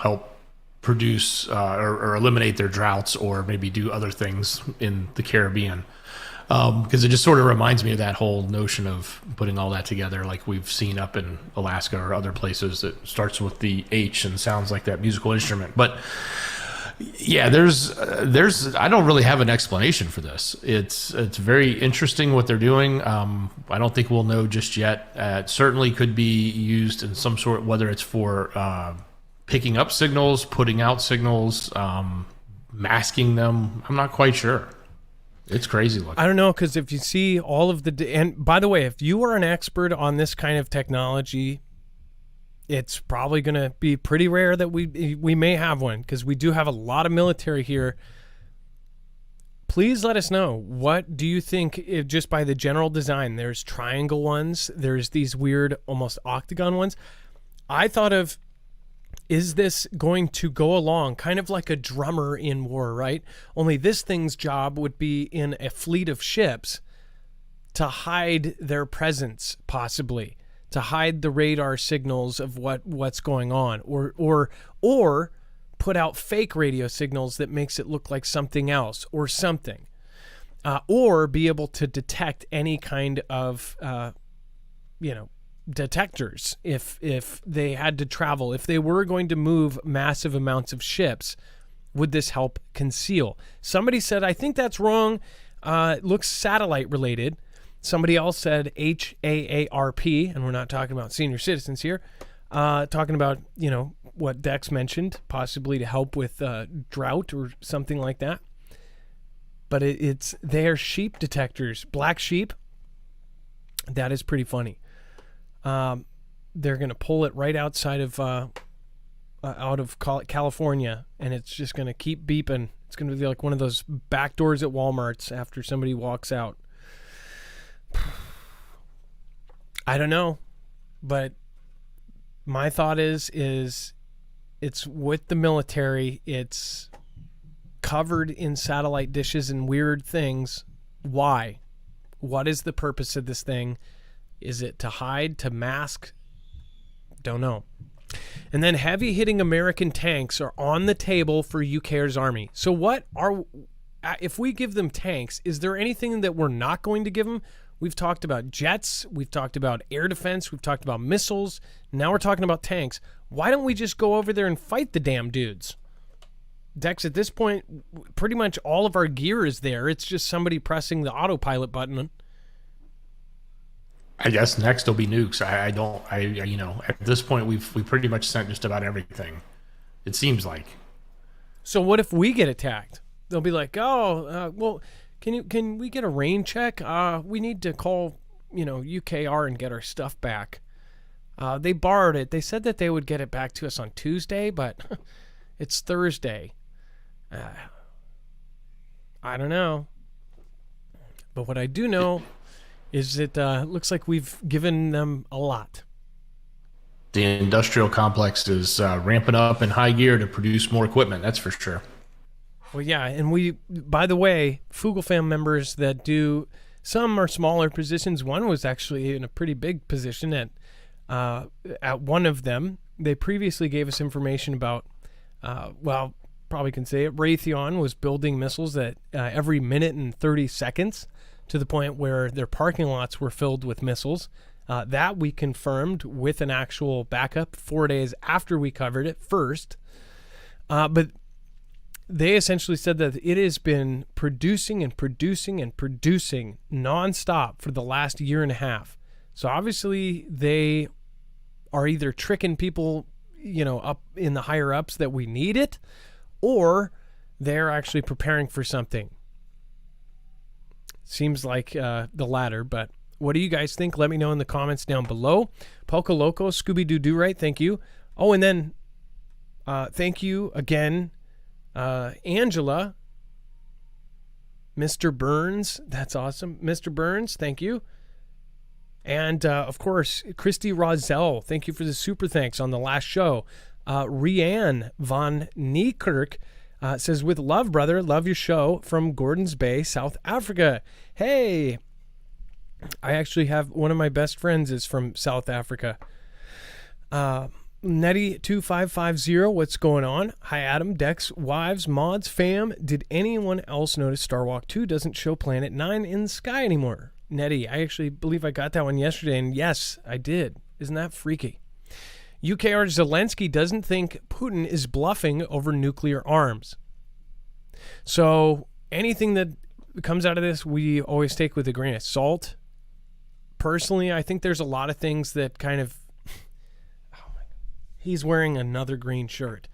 help produce or eliminate their droughts, or maybe do other things in the Caribbean. Because it just sort of reminds me of that whole notion of putting all that together, like we've seen up in Alaska or other places that starts with the H and sounds like that musical instrument. But yeah, there's I don't really have an explanation for this. It's very interesting what they're doing. I don't think we'll know just yet. It certainly could be used in some sort, whether it's for picking up signals, putting out signals, masking them. I'm not quite sure. It's crazy looking. I don't know, because if you see all of and by the way, if you are an expert on this kind of technology, it's probably going to be pretty rare that we may have one, because we do have a lot of military here. Please let us know. What do you think, if just by the general design? There's triangle ones. There's these weird, almost octagon ones. I thought of, is this going to go along kind of like a drummer in war, right? Only this thing's job would be in a fleet of ships to hide their presence, possibly to hide the radar signals of what's going on, or put out fake radio signals that makes it look like something else or something, or be able to detect any kind of detectors if they had to travel. If they were going to move massive amounts of ships, would this help conceal? Somebody said, I think that's wrong. It looks satellite related. Somebody else said HAARP, and we're not talking about senior citizens here. Talking about, what Dex mentioned, possibly to help with drought or something like that. But they're sheep detectors, black sheep. That is pretty funny. They're going to pull it right outside of out of California, and it's just going to keep beeping. It's going to be like one of those back doors at Walmart's after somebody walks out. I don't know, but my thought is it's with the military. It's covered in satellite dishes and weird things. Why? What is the purpose of this thing? Is it to hide, to mask? Don't know. And then heavy hitting American tanks are on the table for UK's army. So if we give them tanks, is there anything that we're not going to give them? We've talked about jets. We've talked about air defense. We've talked about missiles. Now we're talking about tanks. Why don't we just go over there and fight the damn dudes? Dex, at this point, pretty much all of our gear is there. It's just somebody pressing the autopilot button. I guess next will be nukes. At this point we pretty much sent just about everything. It seems like. So what if we get attacked? They'll be like, well, can we get a rain check? We need to call, UKR and get our stuff back. They borrowed it. They said that they would get it back to us on Tuesday, but it's Thursday. I don't know. But what I do know is it looks like we've given them a lot. The industrial complex is ramping up in high gear to produce more equipment, that's for sure. Well, yeah, and by the way, Foogle fam members that do, some are smaller positions. One was actually in a pretty big position at one of them. They previously gave us information about, probably can say it, Raytheon was building missiles at every minute and 30 seconds, to the point where their parking lots were filled with missiles. That we confirmed with an actual backup 4 days after we covered it first. But they essentially said that it has been producing and producing and producing nonstop for the last year and a half. So obviously they are either tricking people, up in the higher ups that we need it, or they're actually preparing for something. Seems like the latter, but what do you guys think? Let me know in the comments down below. Polka Loco, Scooby-Doo-Do-Right, thank you. Oh, and then thank you again, Angela, Mr. Burns. That's awesome. Mr. Burns, thank you. And, of course, Christy Rozelle, thank you for the super thanks on the last show. Rianne von Niekirk says, with love, brother, love your show from Gordons Bay, South Africa. Hey, I actually have one of my best friends is from South Africa. Netty2550, what's going on? Hi, Adam, Dex, wives, mods, fam. Did anyone else notice Starwalk 2 doesn't show Planet 9 in the sky anymore? Netty, I actually believe I got that one yesterday, and yes, I did. Isn't that freaky? UKR Zelensky doesn't think Putin is bluffing over nuclear arms. So anything that comes out of this, we always take with a grain of salt. Personally, I think there's a lot of things that kind of... Oh my God. He's wearing another green shirt.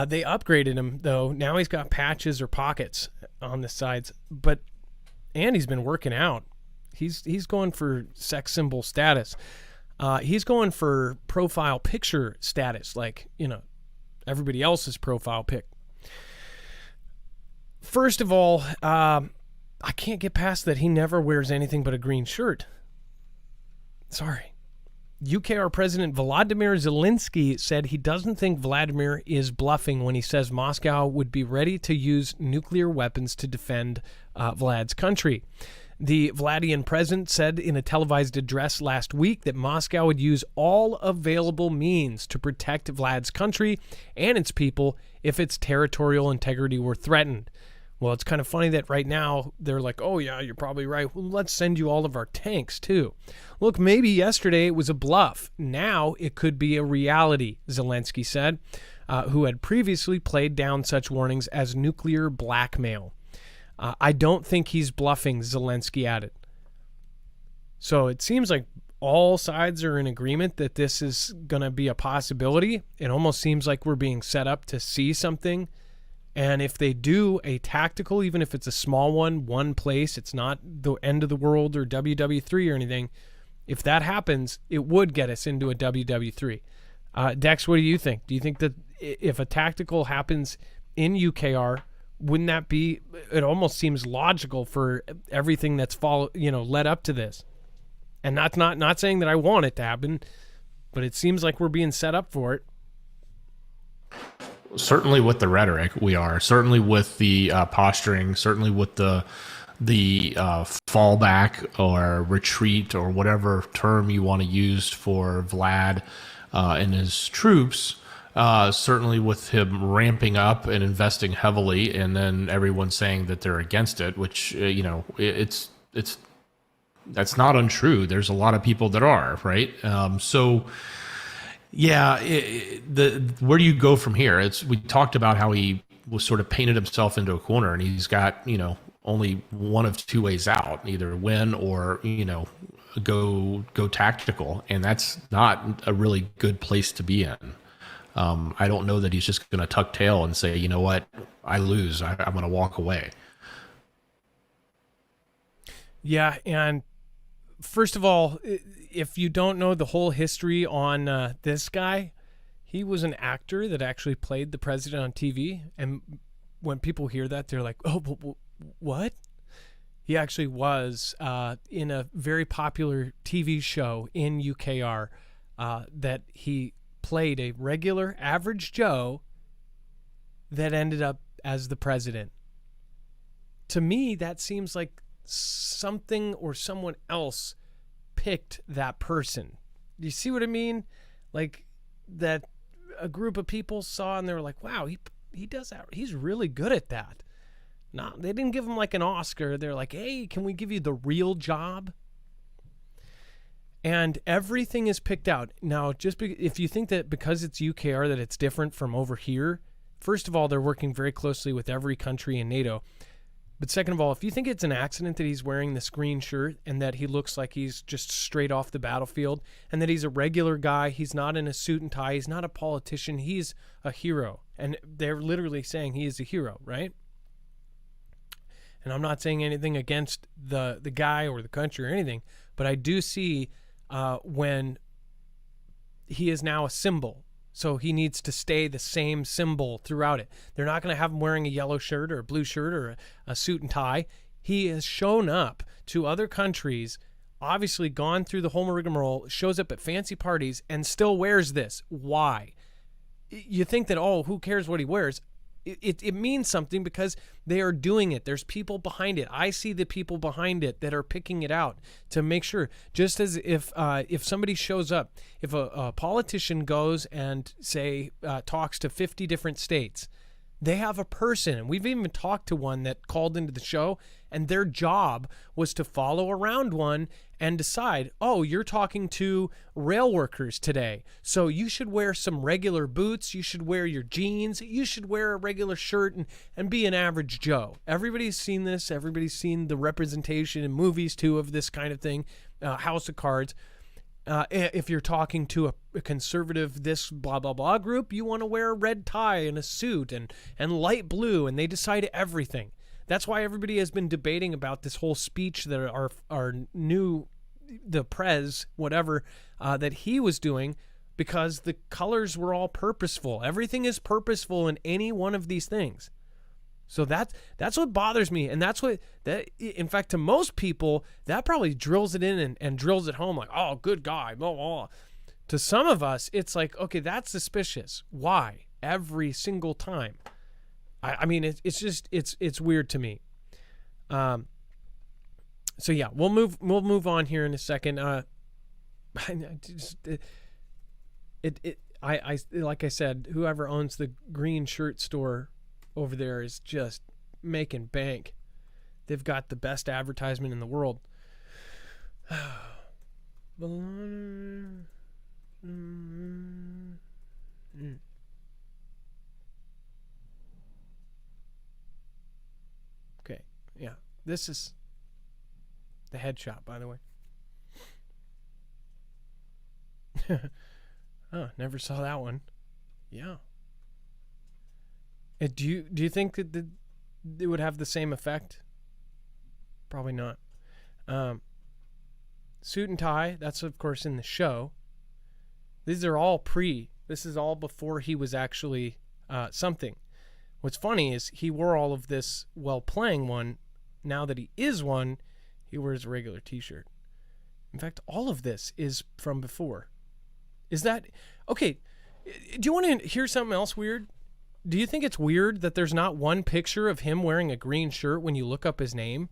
They upgraded him, though. Now he's got patches or pockets on the sides. And he's been working out. He's going for sex symbol status. He's going for profile picture status, like, everybody else's profile pic. First of all, I can't get past that he never wears anything but a green shirt. Sorry. UKR President Volodymyr Zelensky said he doesn't think Vladimir is bluffing when he says Moscow would be ready to use nuclear weapons to defend Vlad's country. The Vladian president said in a televised address last week that Moscow would use all available means to protect Vlad's country and its people if its territorial integrity were threatened. Well, it's kind of funny that right now they're like, oh, yeah, you're probably right. Well, let's send you all of our tanks, too. Look, maybe yesterday it was a bluff. Now it could be a reality, Zelensky said, who had previously played down such warnings as nuclear blackmail. I don't think he's bluffing, Zelensky added. So it seems like all sides are in agreement that this is going to be a possibility. It almost seems like we're being set up to see something. And if they do a tactical, even if it's a small one place, it's not the end of the world or WW3 or anything. If that happens, it would get us into a WW3. Dex, what do you think? Do you think that if a tactical happens in UKR, wouldn't that be, it almost seems logical for everything that's led up to this. And not saying that I want it to happen, but it seems like we're being set up for it. Certainly with the rhetoric, we are. Certainly with the posturing, certainly with the fallback or retreat or whatever term you want to use for Vlad and his troops. Certainly with him ramping up and investing heavily, and then everyone saying that they're against it, which that's not untrue. There's a lot of people that are, right? Yeah, where do you go from here? We talked about how he was sort of painted himself into a corner, and he's got only one of two ways out: either win or go tactical, and that's not a really good place to be in. I don't know that he's just going to tuck tail and say, you know what, I lose. I'm going to walk away. Yeah, and first of all, if you don't know the whole history on this guy, he was an actor that actually played the president on TV. And when people hear that, they're like, oh, what? He actually was in a very popular TV show in UKR that he played a regular average Joe that ended up as the president. To me, that seems like something or someone else picked that person. Do you see what I mean? Like that a group of people saw and they were like, wow, he does that. He's really good at that. No, they didn't give him like an Oscar. They're like, hey, can we give you the real job? And everything is picked out. Now, if you think that because it's UKR that it's different from over here, first of all, they're working very closely with every country in NATO. But second of all, if you think it's an accident that he's wearing this green shirt and that he looks like he's just straight off the battlefield and that he's a regular guy, he's not in a suit and tie, he's not a politician, he's a hero. And they're literally saying he is a hero, right? And I'm not saying anything against the guy or the country or anything, but I do see when he is now a symbol. So he needs to stay the same symbol throughout it. They're not going to have him wearing a yellow shirt or a blue shirt or a suit and tie. He has shown up to other countries, obviously gone through the whole rigmarole, shows up at fancy parties, and still wears this. Why? you think that, oh, who cares what he wears? It means something because they are doing it. There's people behind it. I see the people behind it that are picking it out to make sure. Just as if somebody shows up, if a politician goes and say talks to 50 different states, they have a person, and we've even talked to one that called into the show, and their job was to follow around one and decide, oh, you're talking to rail workers today, so you should wear some regular boots, you should wear your jeans, you should wear a regular shirt and be an average Joe. Everybody's seen this. Everybody's seen the representation in movies, too, of this kind of thing, House of Cards. If you're talking to a conservative, this blah, blah, blah group, you want to wear a red tie and a suit and light blue, and they decide everything. That's why everybody has been debating about this whole speech that our new, the prez, whatever, that he was doing, because the colors were all purposeful. Everything is purposeful in any one of these things. So that's what bothers me, and in fact, to most people, that probably drills it in and drills it home, like, oh, good guy, blah, blah, blah. To some of us, it's like, okay, that's suspicious. Why? Every single time. I mean, it's just weird to me. So yeah, we'll move on here in a second. Like I said, whoever owns the green shirt store over there is just making bank. They've got the best advertisement in the world. Okay, yeah. This is the head shop, by the way. Oh, never saw that one. Yeah. Do you think that it would have the same effect? Probably not. Suit and tie, that's of course in the show. These are all this is all before he was actually something. What's funny is he wore all of this while playing one. Now that he is one, he wears a regular t-shirt. In fact, all of this is from before. Is that... Okay, do you want to hear something else weird? Do you think it's weird that there's not one picture of him wearing a green shirt when you look up his name?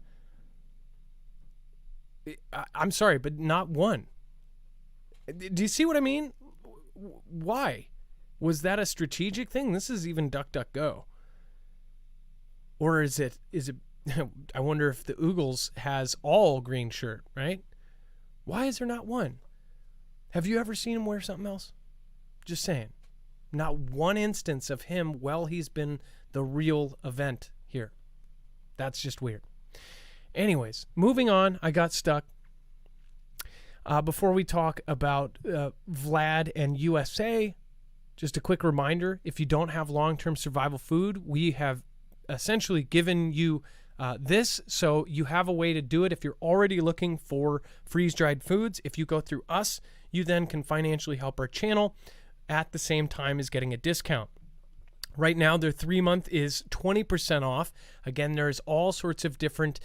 I'm sorry, but not one. Do you see what I mean? Why? Was that a strategic thing? This is even DuckDuckGo. Or is it I wonder if the Oogles has all green shirt, right? Why is there not one? Have you ever seen him wear something else? Just saying. Not one instance of him while he's been the real event here. That's just weird. Anyways, moving on. I got stuck. Before we talk about Vlad and USA, just a quick reminder, if you don't have long-term survival food, we have essentially given you this, so you have a way to do it. If you're already looking for freeze-dried foods, if you go through us, you then can financially help our channel at the same time as getting a discount. Right now, their 3-month is 20% off. Again, there's all sorts of different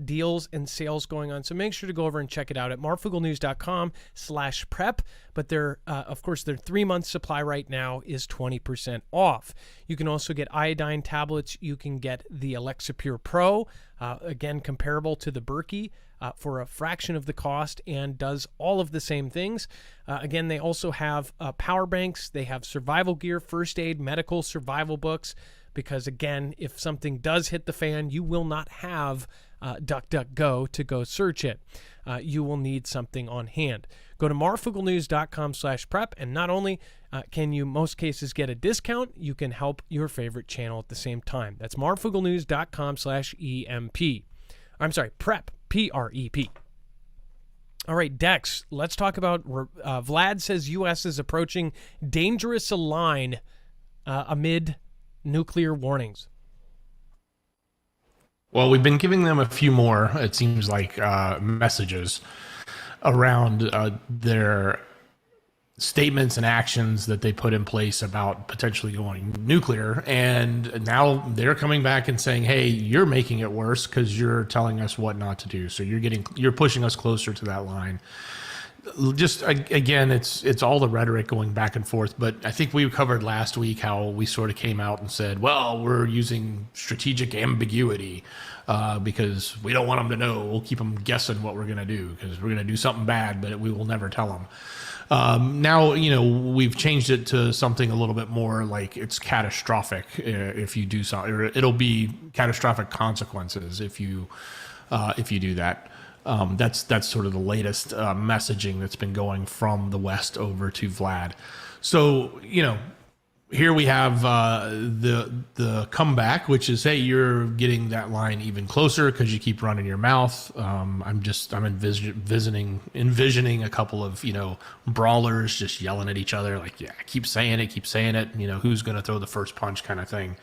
deals and sales going on. So make sure to go over and check it out at marfooglenews.com/prep. But of course, their 3-month supply right now is 20% off. You can also get iodine tablets. You can get the Alexa Pure Pro, again, comparable to the Berkey, for a fraction of the cost and does all of the same things. Again, they also have power banks. They have survival gear, first aid, medical survival books, because again, if something does hit the fan, you will not have DuckDuckGo to go search it. You will need something on hand. Go to marfooglenews.com/prep, and not only can you, most cases, get a discount, you can help your favorite channel at the same time. That's marfooglenews.com/EMP. I'm sorry, prep. PREP. All right, Dex, let's talk about Vlad says U.S. is approaching dangerous line amid nuclear warnings. Well, we've been giving them a few more, it seems like, messages around their statements and actions that they put in place about potentially going nuclear. And now they're coming back and saying, hey, you're making it worse because you're telling us what not to do. So you're pushing us closer to that line. just again, it's all the rhetoric going back and forth. But I think we covered last week how we sort of came out and said, well, we're using strategic ambiguity because we don't want them to know. We'll keep them guessing what we're going to do because we're going to do something bad, but we will never tell them. Now, we've changed it to something a little bit more like it's catastrophic if you do something, or it'll be catastrophic consequences if you do that. That's sort of the latest messaging that's been going from the West over to Vlad. So, here we have the comeback, which is, hey, you're getting that line even closer because you keep running your mouth. I'm envisioning a couple of brawlers just yelling at each other like, yeah, keep saying it, who's going to throw the first punch kind of thing.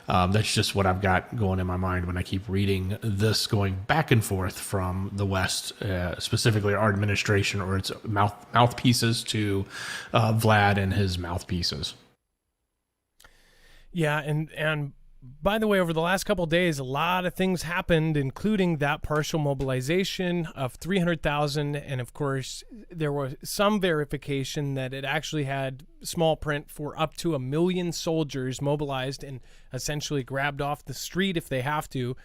That's just what I've got going in my mind when I keep reading this going back and forth from the West, specifically our administration or its mouthpieces to Vlad and his mouthpieces. Yeah, and by the way, over the last couple of days, a lot of things happened, including that partial mobilization of 300,000, and of course, there was some verification that it actually had small print for up to 1 million soldiers mobilized and essentially grabbed off the street if they have to.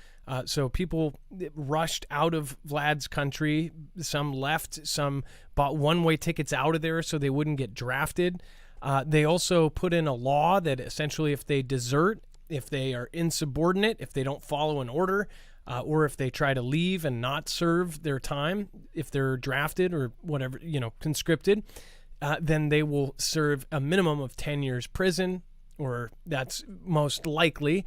So people rushed out of Vlad's country. Some left. Some bought one-way tickets out of there so they wouldn't get drafted. They also put in a law that essentially if they desert, if they are insubordinate, if they don't follow an order, or if they try to leave and not serve their time, if they're drafted or whatever, conscripted, then they will serve a minimum of 10 years prison, or that's most likely.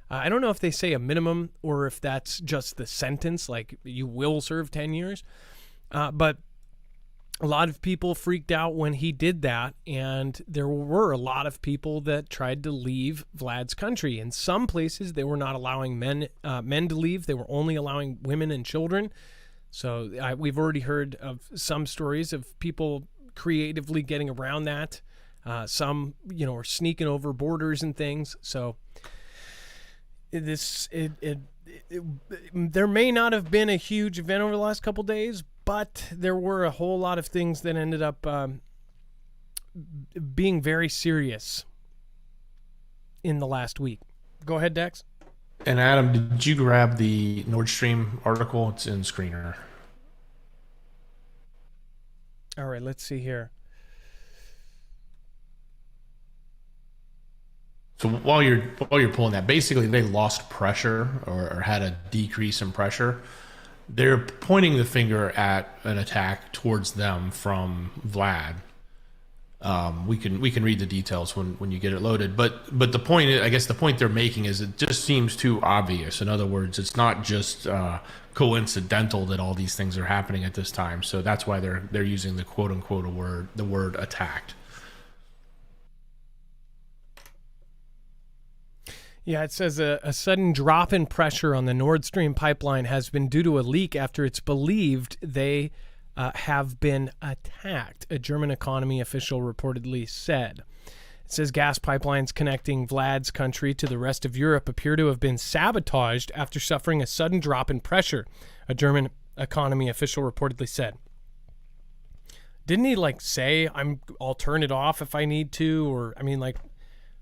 I don't know if they say a minimum or if that's just the sentence, like you will serve 10 years. But a lot of people freaked out when he did that, and there were a lot of people that tried to leave Vlad's country. In some places, they were not allowing men to leave. They were only allowing women and children. So we've already heard of some stories of people creatively getting around that. Some, are sneaking over borders and things. So there may not have been a huge event over the last couple days, but there were a whole lot of things that ended up being very serious in the last week. Go ahead, Dex. And Adam, did you grab the Nord Stream article? It's in Screener. All right, let's see here. So while you're pulling that, basically they lost pressure or had a decrease in pressure. They're pointing the finger at an attack towards them from Vlad. We can read the details when you get it loaded. But the point is, I guess the point they're making is it just seems too obvious. In other words, it's not just coincidental that all these things are happening at this time. So that's why they're using the quote unquote the word attacked. Yeah, it says a sudden drop in pressure on the Nord Stream pipeline has been due to a leak after it's believed they have been attacked, a German economy official reportedly said. It says gas pipelines connecting Vlad's country to the rest of Europe appear to have been sabotaged after suffering a sudden drop in pressure, a German economy official reportedly said. Didn't he say I'll turn it off if I need to, or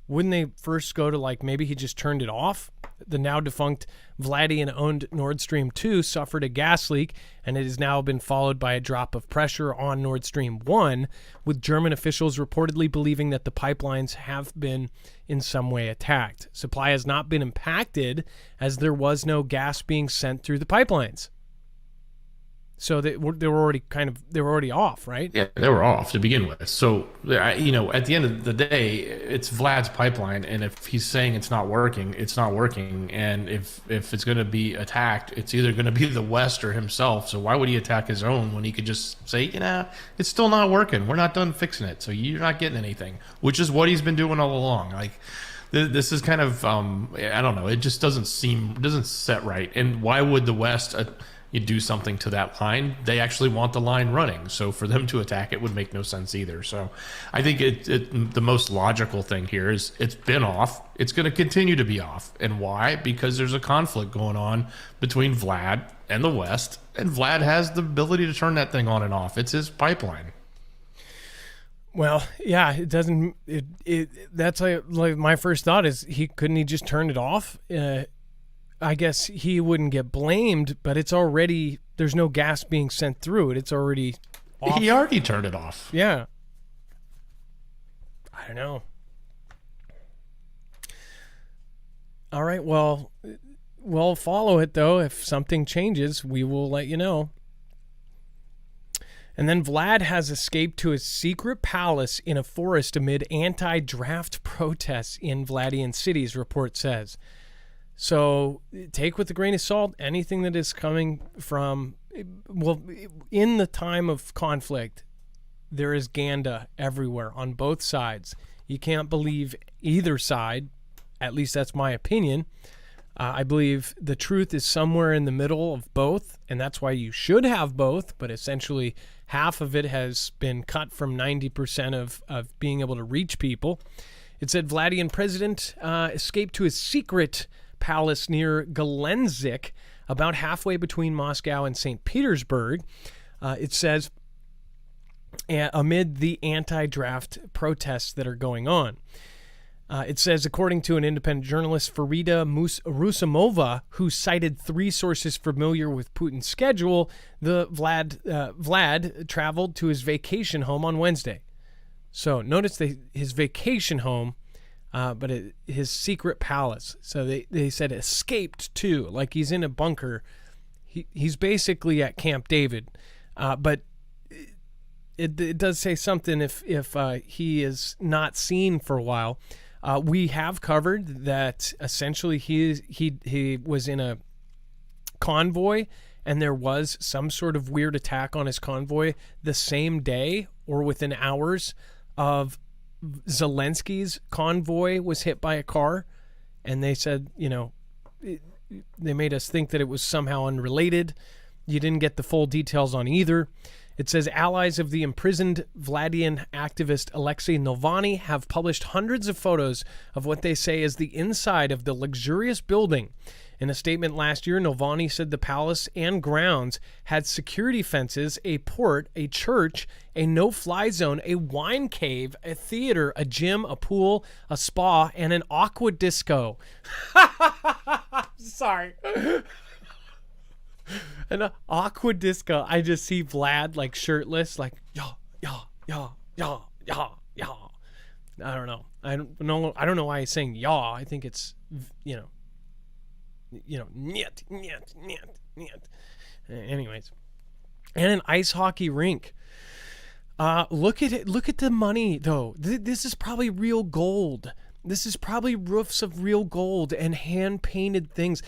wouldn't they first go to maybe he just turned it off? The now defunct Vladian-owned Nord Stream 2 suffered a gas leak, and it has now been followed by a drop of pressure on Nord Stream 1, with German officials reportedly believing that the pipelines have been in some way attacked. Supply has not been impacted as there was no gas being sent through the pipelines. So they were already off, right? Yeah, they were off to begin with. So, at the end of the day, it's Vlad's pipeline, and if he's saying it's not working, it's not working. And if it's going to be attacked, it's either going to be the West or himself. So why would he attack his own when he could just say, it's still not working. We're not done fixing it, so you're not getting anything, which is what he's been doing all along. This is kind of, I don't know. It just doesn't set right. And why would the West you do something to that line? They actually want the line running, so for them to attack it would make no sense either. So I think the most logical thing here is it's been off, it's going to continue to be off. And why? Because there's a conflict going on between Vlad and the West, And Vlad has the ability to turn that thing on and off. It's his pipeline. Well, yeah, it doesn't. That's like my first thought is couldn't he just turn it off? I guess he wouldn't get blamed, but it's already there's no gas being sent through it. It's already off. He already turned it off. Yeah. I don't know. All right, well, we'll follow it though. If something changes, we will let you know. And then Vlad has escaped to his secret palace in a forest amid anti-draft protests in Vladian cities, report says. So take with a grain of salt anything that is coming from, well, in the time of conflict, there is Ganda everywhere on both sides. You can't believe either side, at least that's my opinion. I believe the truth is somewhere in the middle of both, and that's why you should have both, but essentially half of it has been cut from 90% of being able to reach people. It said Vladian president escaped to his secret palace near Gelendzhik, about halfway between Moscow and St. Petersburg. It says, amid the anti-draft protests that are going on. It says, according to an independent journalist, Farida Rusimova, who cited 3 sources familiar with Putin's schedule, Vlad traveled to his vacation home on Wednesday. So notice his vacation home, but his secret palace. So they said escaped too, like he's in a bunker. He's basically at Camp David, but it does say something if he is not seen for a while. We have covered that essentially he was in a convoy and there was some sort of weird attack on his convoy the same day or within hours of Zelensky's convoy was hit by a car, and they said, they made us think that it was somehow unrelated. You didn't get the full details on either. It says allies of the imprisoned Vladian activist Alexei Navalny have published hundreds of photos of what they say is the inside of the luxurious building. In a statement last year, Navalny said the palace and grounds had security fences, a port, a church, a no-fly zone, a wine cave, a theater, a gym, a pool, a spa, and an aqua disco. Sorry. An aqua disco. I just see Vlad like shirtless, like yeah. I don't know. I don't know why he's saying yaw. I think it's niet. Anyways, and an ice hockey rink. Look at it. Look at the money though. This is probably real gold. This is probably roofs of real gold and hand painted things.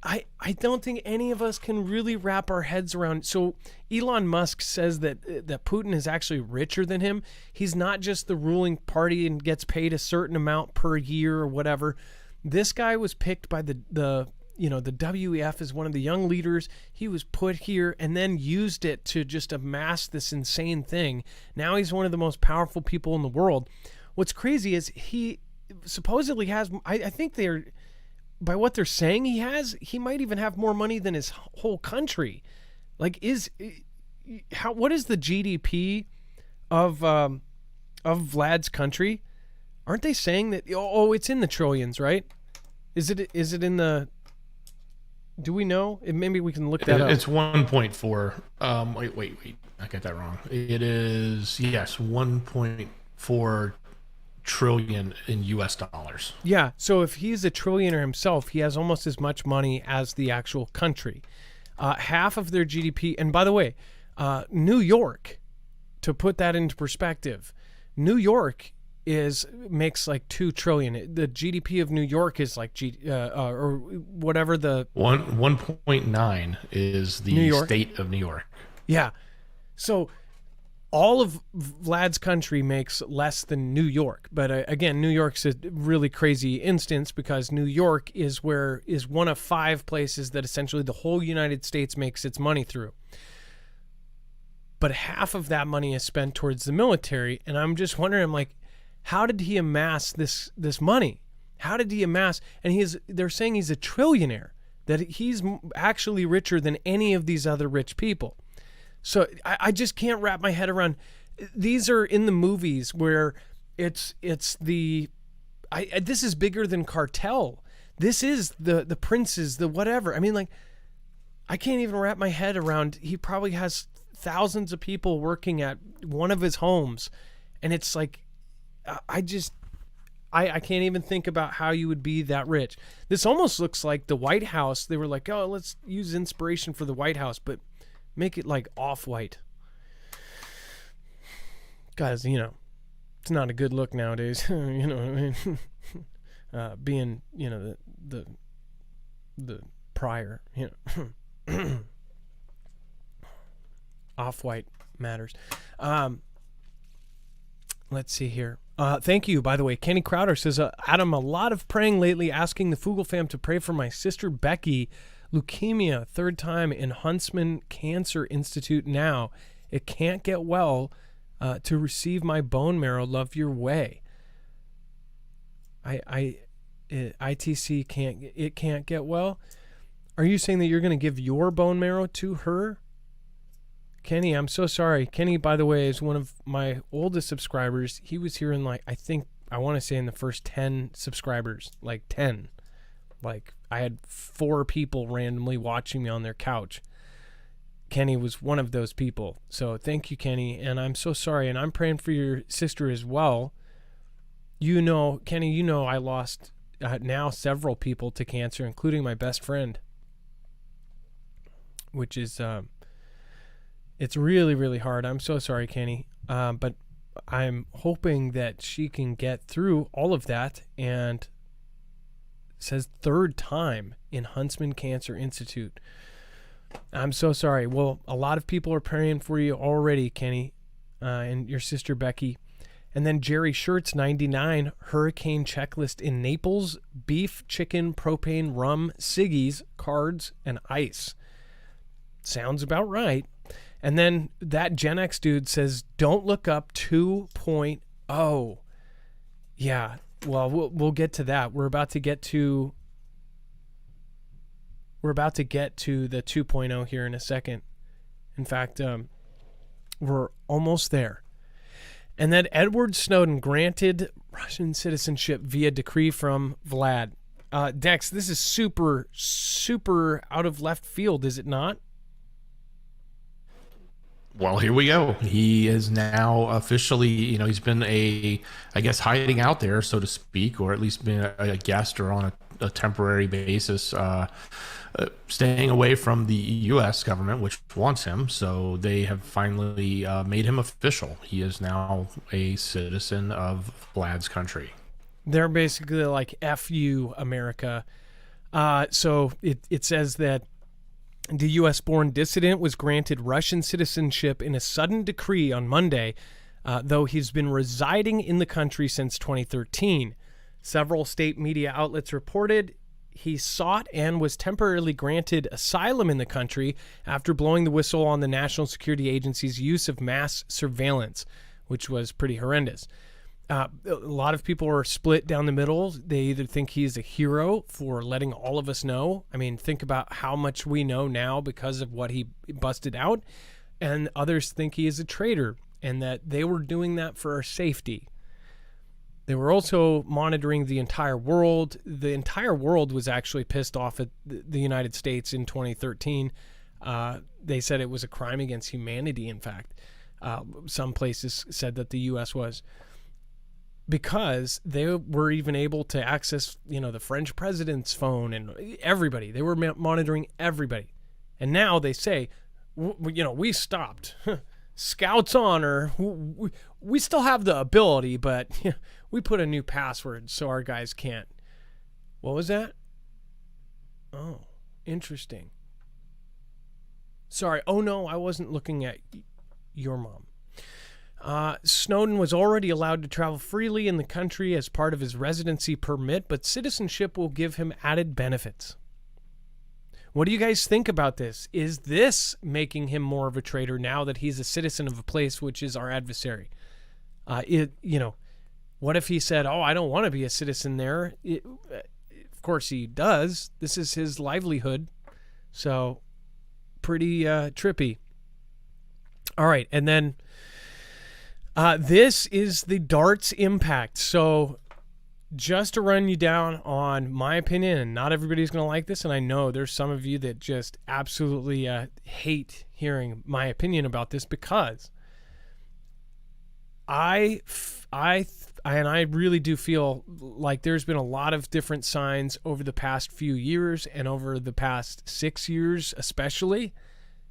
I don't think any of us can really wrap our heads around. So Elon Musk says that Putin is actually richer than him. He's not just the ruling party and gets paid a certain amount per year or whatever. This guy was picked by the WEF as one of the young leaders. He was put here and then used it to just amass this insane thing. Now he's one of the most powerful people in the world. What's crazy is he supposedly has, I think they're, by what they're saying he might even have more money than his whole country. Like, what is the GDP of Vlad's country? Aren't they saying that, it's in the trillions, right? Is it in the, do we know? Maybe we can look that up. It's 1.4. Wait. I got that wrong. It is, yes, 1.4 trillion in US dollars. Yeah, so if he's a trillionaire himself, he has almost as much money as the actual country. Half of their GDP, and by the way, New York, to put that into perspective, New York makes like 2 trillion. The GDP of New York is like or whatever the 1.9 is the state of New York. Yeah. So all of Vlad's country makes less than New York. But again, New York's a really crazy instance because New York is one of 5 places that essentially the whole United States makes its money through. But half of that money is spent towards the military. And I'm just wondering, I'm like, how did he amass this money? How did he amass? And they're saying he's a trillionaire. that he's actually richer than any of these other rich people. So I just can't wrap my head around. These are in the movies where it's the this is bigger than cartel. This is the princes, the whatever. I mean, like, I can't even wrap my head around. He probably has thousands of people working at one of his homes, and it's like, I can't even think about how you would be that rich. This almost looks like the White House. They were like, oh, let's use inspiration for the White House, but make it like off-white. Guys, you know, it's not a good look nowadays. You know what I mean? Being, you know, the prior, you know. Off-white matters. Let's see here. Thank you, by the way. Kenny Crowder says, Adam, a lot of praying lately, asking the Foogle fam to pray for my sister Becky. Leukemia, third time in Huntsman Cancer Institute now. It can't get well to receive my bone marrow. Love your way. ITC can't get well. Are you saying that you're going to give your bone marrow to her? Kenny, I'm so sorry. Kenny, by the way, is one of my oldest subscribers. He was here in, like, I want to say in the first 10 subscribers, like 10. Like, I had 4 people randomly watching me on their couch. Kenny was one of those people. So thank you, Kenny. And I'm so sorry. And I'm praying for your sister as well. You know, Kenny, you know I lost now several people to cancer, including my best friend. Which is, it's really, really hard. I'm so sorry, Kenny. But I'm hoping that she can get through all of that. And says third time in Huntsman Cancer Institute. I'm so sorry. Well, a lot of people are praying for you already, Kenny, and your sister Becky. And then Jerry Shirts 99, hurricane checklist in Naples: beef, chicken, propane, rum, ciggies, cards, and ice. Sounds about right. And then that Gen X dude says, don't look up 2.0. Yeah, well, we'll get to that. We're about to get to the 2.0 here in a second. In fact, we're almost there. And then Edward Snowden granted Russian citizenship via decree from Vlad. Dex, this is super, super out of left field, is it not? Well, here we go. He is now officially, you know, he's been I guess, hiding out there, so to speak, or at least been a guest or on a temporary basis, staying away from the U.S. government, which wants him. So they have finally made him official. He is now a citizen of Vlad's country. They're basically like, F you, America. So it says that the U.S.-born dissident was granted Russian citizenship in a sudden decree on Monday, though he's been residing in the country since 2013. Several state media outlets reported he sought and was temporarily granted asylum in the country after blowing the whistle on the National Security Agency's use of mass surveillance, which was pretty horrendous. A lot of people are split down the middle. They either think he's a hero for letting all of us know. I mean, think about how much we know now because of what he busted out. And others think he is a traitor and that they were doing that for our safety. They were also monitoring the entire world. The entire world was actually pissed off at the United States in 2013. They said it was a crime against humanity, in fact. Some places said that the U.S. was. Because they were even able to access, you know, the French president's phone and everybody. They were monitoring everybody. And now they say, you know, we stopped. Scouts honor. We still have the ability, but we put a new password so our guys can't. What was that? Oh, interesting. Sorry. Oh, no, I wasn't looking at your mom. Snowden was already allowed to travel freely in the country as part of his residency permit, but citizenship will give him added benefits. What do you guys think about this? Is this making him more of a traitor now that he's a citizen of a place which is our adversary? You know, what if he said, "Oh, I don't want to be a citizen there"? Of course he does. This is his livelihood. So pretty trippy. All right, and then this is the darts impact. So just to run you down on my opinion, and not everybody's going to like this, and I know there's some of you that just absolutely hate hearing my opinion about this, because I really do feel like there's been a lot of different signs over the past few years and over the past 6 years especially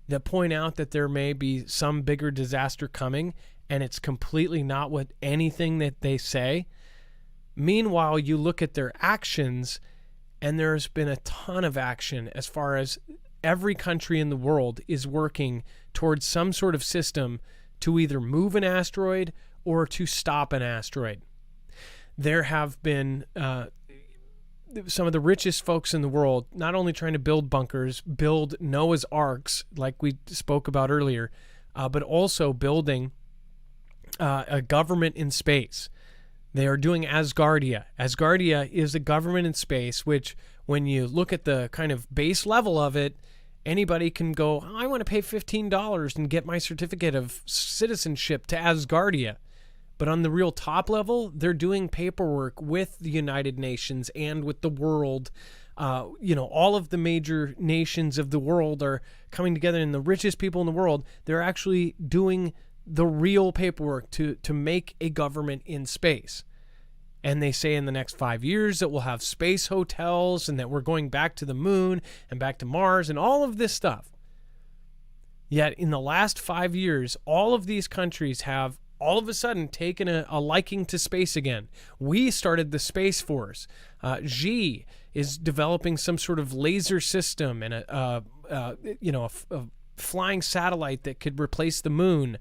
that point out that there may be some bigger disaster coming, and it's completely not what anything that they say. Meanwhile, you look at their actions, and there's been a ton of action as far as every country in the world is working towards some sort of system to either move an asteroid or to stop an asteroid. There have been some of the richest folks in the world not only trying to build bunkers, build Noah's Arks, like we spoke about earlier, but also building a government in space. They are doing Asgardia. Asgardia is a government in space, which when you look at the kind of base level of it, anybody can go, oh, I want to pay $15 and get my certificate of citizenship to Asgardia. But on the real top level, they're doing paperwork with the United Nations and with the world. All of the major nations of the world are coming together, and the richest people in the world, they're actually doing the real paperwork to make a government in space. And they say in the next 5 years that we'll have space hotels and that we're going back to the moon and back to Mars and all of this stuff. Yet in the last 5 years, all of these countries have all of a sudden taken a liking to space again. We started the Space Force. Xi is developing some sort of laser system and a flying satellite that could replace the moon,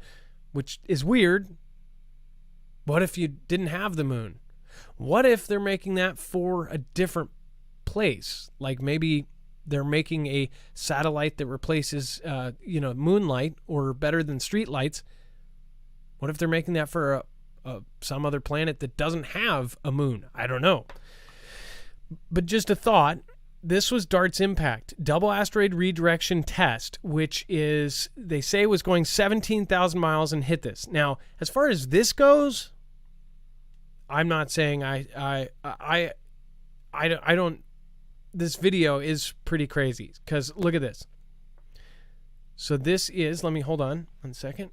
which is weird. What if you didn't have the moon? What if they're making that for a different place? Like maybe they're making a satellite that replaces, moonlight, or better than streetlights. What if they're making that for some other planet that doesn't have a moon? I don't know. But just a thought. This was DART's impact, double asteroid redirection test, which is, they say, was going 17,000 miles and hit this. Now, as far as this goes, I'm not saying I don't. This video is pretty crazy, because look at this. So this is, hold on 1 second.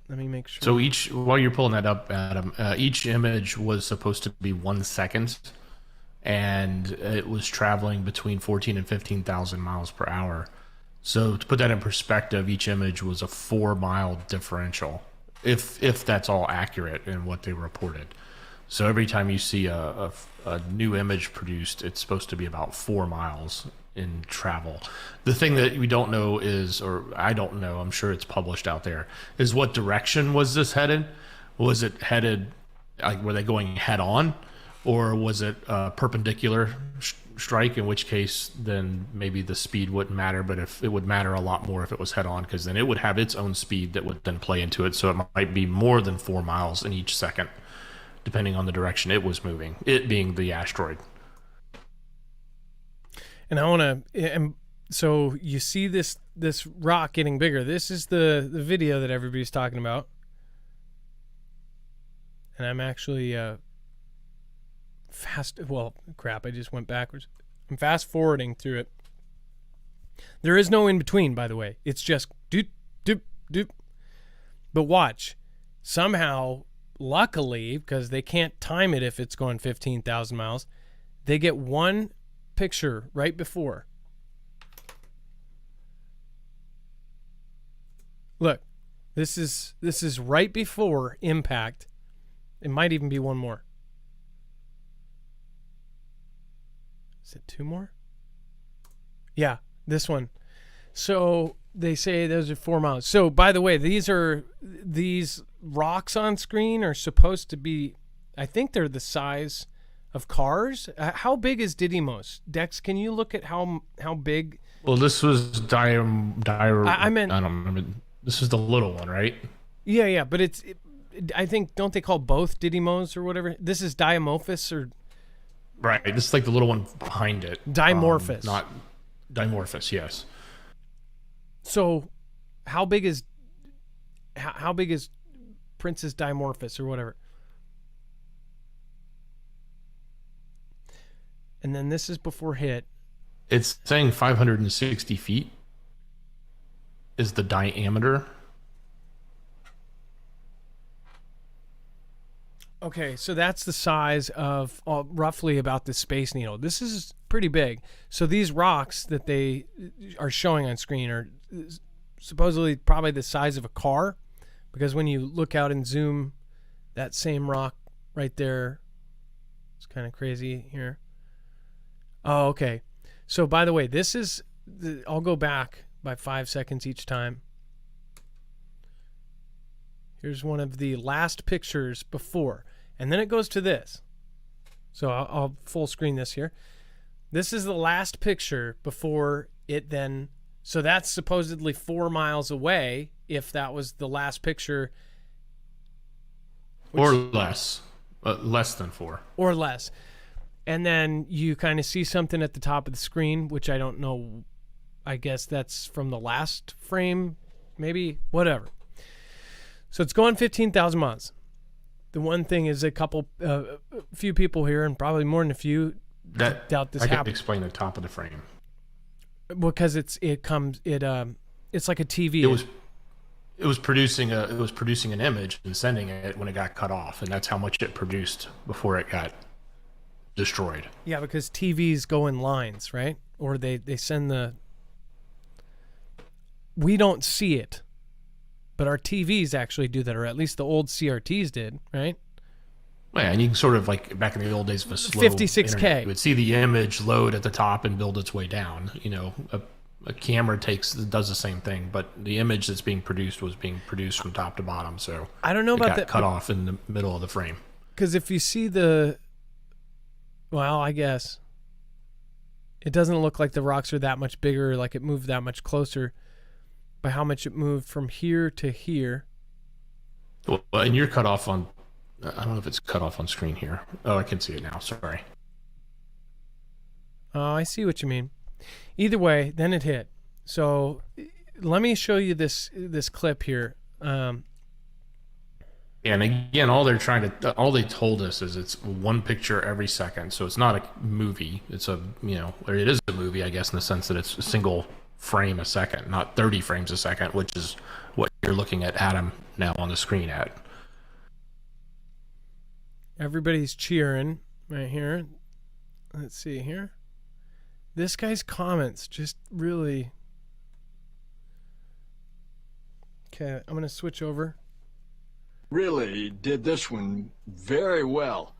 Let me make sure. So while you're pulling that up, Adam, each image was supposed to be 1 second. And it was traveling between 14 and 15,000 miles per hour. So to put that in perspective, each image was a 4-mile differential, if that's all accurate in what they reported. So every time you see a new image produced, it's supposed to be about 4 miles in travel. The thing that we don't know is, or I don't know, I'm sure it's published out there, is what direction was this headed? Was it headed, like, were they going head on? Or was it a perpendicular strike, in which case then maybe the speed wouldn't matter, but if it would matter a lot more if it was head on, because then it would have its own speed that would then play into it. So it might be more than 4 miles in each second, depending on the direction it was moving, it being the asteroid. And so you see this rock getting bigger. This is the video that everybody's talking about. And I'm actually I just went backwards. I'm fast forwarding through it. There is no in between, by the way. It's just doop, doop, doop. But watch. Somehow, luckily, because they can't time it if it's going 15,000 miles, they get one picture right before. Look, this is right before impact. It might even be one more. Is it 2 more? Yeah, this one. So they say those are 4 miles. So by the way, these rocks on screen are supposed to be, I think they're the size of cars. How big is Didymos? Dex, can you look at how big? Well, this was I meant, I don't remember. This is the little one, right? Yeah, but I think, don't they call both Didymos or whatever? This is Dimorphos, or Right. This is like the little one behind it. Dimorphos. Not Dimorphos, yes. So how big is Princess Dimorphos or whatever? And then this is before hit. It's saying 560 feet is the diameter. Okay, so that's the size of roughly about the Space Needle. This is pretty big. So these rocks that they are showing on screen are supposedly probably the size of a car, because when you look out and zoom, that same rock right there, it's kind of crazy here. Oh, okay. So by the way, this is, I'll go back by 5 seconds each time. Here's one of the last pictures before. And then it goes to this. So I'll full screen this here. This is the last picture before it then... So that's supposedly 4 miles away, if that was the last picture. Or less. Less than 4. Or less. And then you kind of see something at the top of the screen, which I don't know. I guess that's from the last frame, maybe, whatever. So it's going 15,000 miles. The one thing is a few people here, and probably more than a few, doubt this happened. I can explain the top of the frame. Because it's like a TV. It was producing an image and sending it when it got cut off, and that's how much it produced before it got destroyed. Yeah, because TVs go in lines, right? Or they send the... We don't see it. But our TVs actually do that, or at least the old CRTs did, right? Yeah, and you can sort of, like back in the old days of a slow 56K. internet, you would see the image load at the top and build its way down. You know, a camera does the same thing, but the image that's being produced was being produced from top to bottom, so I don't know about that. Cut off in the middle of the frame. Because if you see well, I guess it doesn't look like the rocks are that much bigger, like it moved that much closer. By how much it moved from here to here. Well, and you're cut off on... I don't know if it's cut off on screen here. Oh, I can see it now. Sorry. Oh, I see what you mean. Either way, then it hit. So let me show you this clip here. And again, all they told us is it's one picture every second. So it's not a movie. It's or it is a movie, I guess, in the sense that it's a single frame a second, not 30 frames a second, which is what you're looking at Adam now on the screen at. Everybody's cheering right here. Let's see here. This guy's comments just really... Okay, I'm going to switch over. Really did this one very well.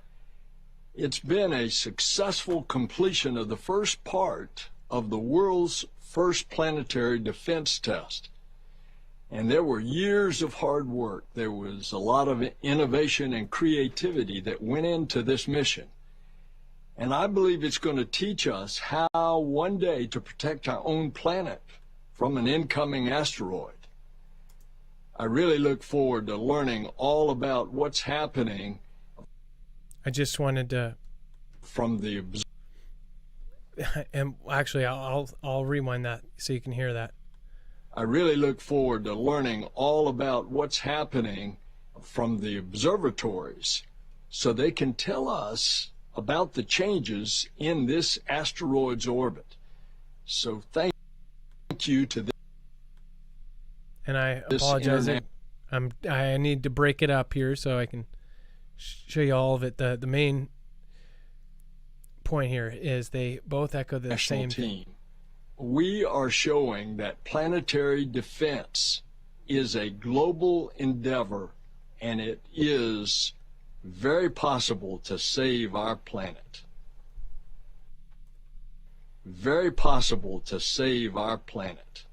It's been a successful completion of the first part of the world's first planetary defense test. And there were years of hard work. There was a lot of innovation and creativity that went into this mission. And I believe it's going to teach us how one day to protect our own planet from an incoming asteroid. I really look forward to learning all about what's happening. I just wanted to... From the... And actually, I'll rewind that so you can hear that. I really look forward to learning all about what's happening from the observatories so they can tell us about the changes in this asteroid's orbit. So thank you to this. And I apologize. I need to break it up here so I can show you all of it. The main point here is they both echo the same team. We are showing that planetary defense is a global endeavor, and it is very possible to save our planet. Very possible to save our planet.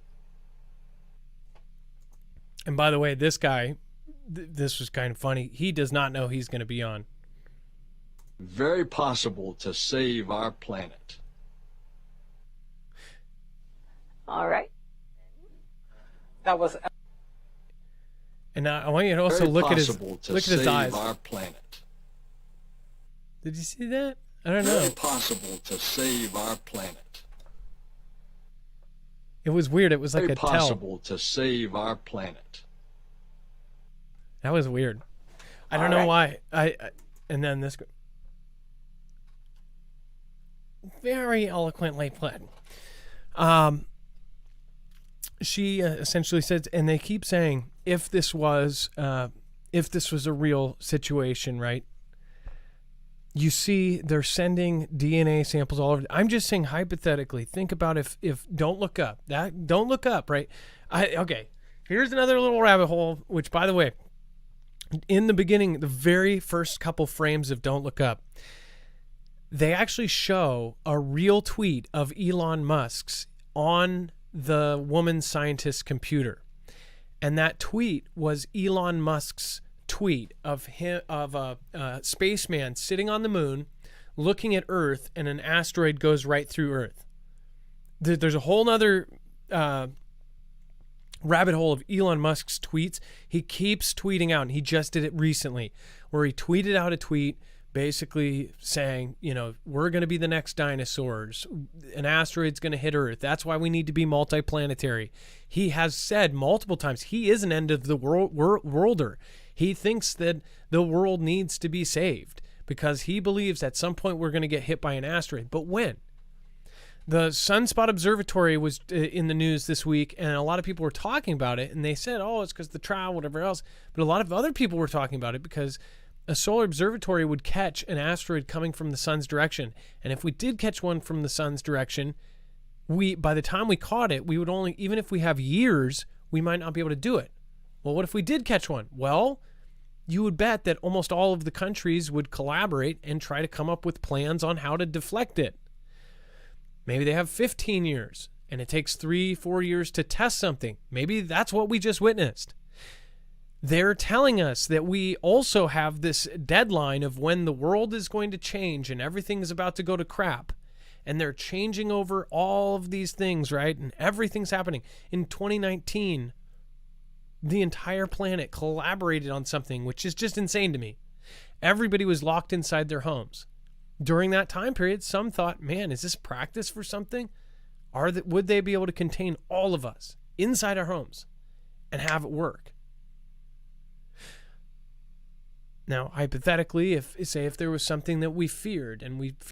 And by the way, this guy, this was kind of funny. He does not know he's going to be on. Very possible to save our planet. All right. That was. And I want you to also look at his eyes. Our planet. Did you see that? I don't know. Very possible to save our planet. It was weird. It was like Very a tell. possible to save our planet. That was weird. I don't know why. And then this. Very eloquently put. She essentially says, and they keep saying, if this was a real situation, right? You see, they're sending DNA samples all over. I'm just saying hypothetically. Think about if don't look up. Don't look up, right? Okay. Here's another little rabbit hole. Which, by the way, in the beginning, the very first couple frames of Don't Look Up, they actually show a real tweet of Elon Musk's on the woman scientist's computer, and that tweet was Elon Musk's tweet of a spaceman sitting on the moon looking at Earth, and an asteroid goes right through Earth. There's a whole nother rabbit hole of Elon Musk's tweets. He keeps tweeting out, and he just did it recently, where he tweeted out a tweet basically saying, we're going to be the next dinosaurs. An asteroid's going to hit Earth. That's why we need to be multiplanetary. He has said multiple times he is an end of the worlder. He thinks that the world needs to be saved because he believes at some point we're going to get hit by an asteroid. But when? The Sunspot Observatory was in the news this week, and a lot of people were talking about it, and they said, it's because the trial, whatever else. But a lot of other people were talking about it because a solar observatory would catch an asteroid coming from the sun's direction. And if we did catch one from the sun's direction, by the time we caught it, we would only, even if we have years, we might not be able to do it. Well, what if we did catch one? Well, you would bet that almost all of the countries would collaborate and try to come up with plans on how to deflect it. Maybe they have 15 years, and it takes 3-4 years to test something. Maybe that's what we just witnessed. They're telling us that we also have this deadline of when the world is going to change and everything is about to go to crap. And they're changing over all of these things, right? And everything's happening. In 2019, the entire planet collaborated on something, which is just insane to me. Everybody was locked inside their homes. During that time period, some thought, man, is this practice for something? Would they be able to contain all of us inside our homes and have it work? Now, hypothetically, if there was something that we feared and we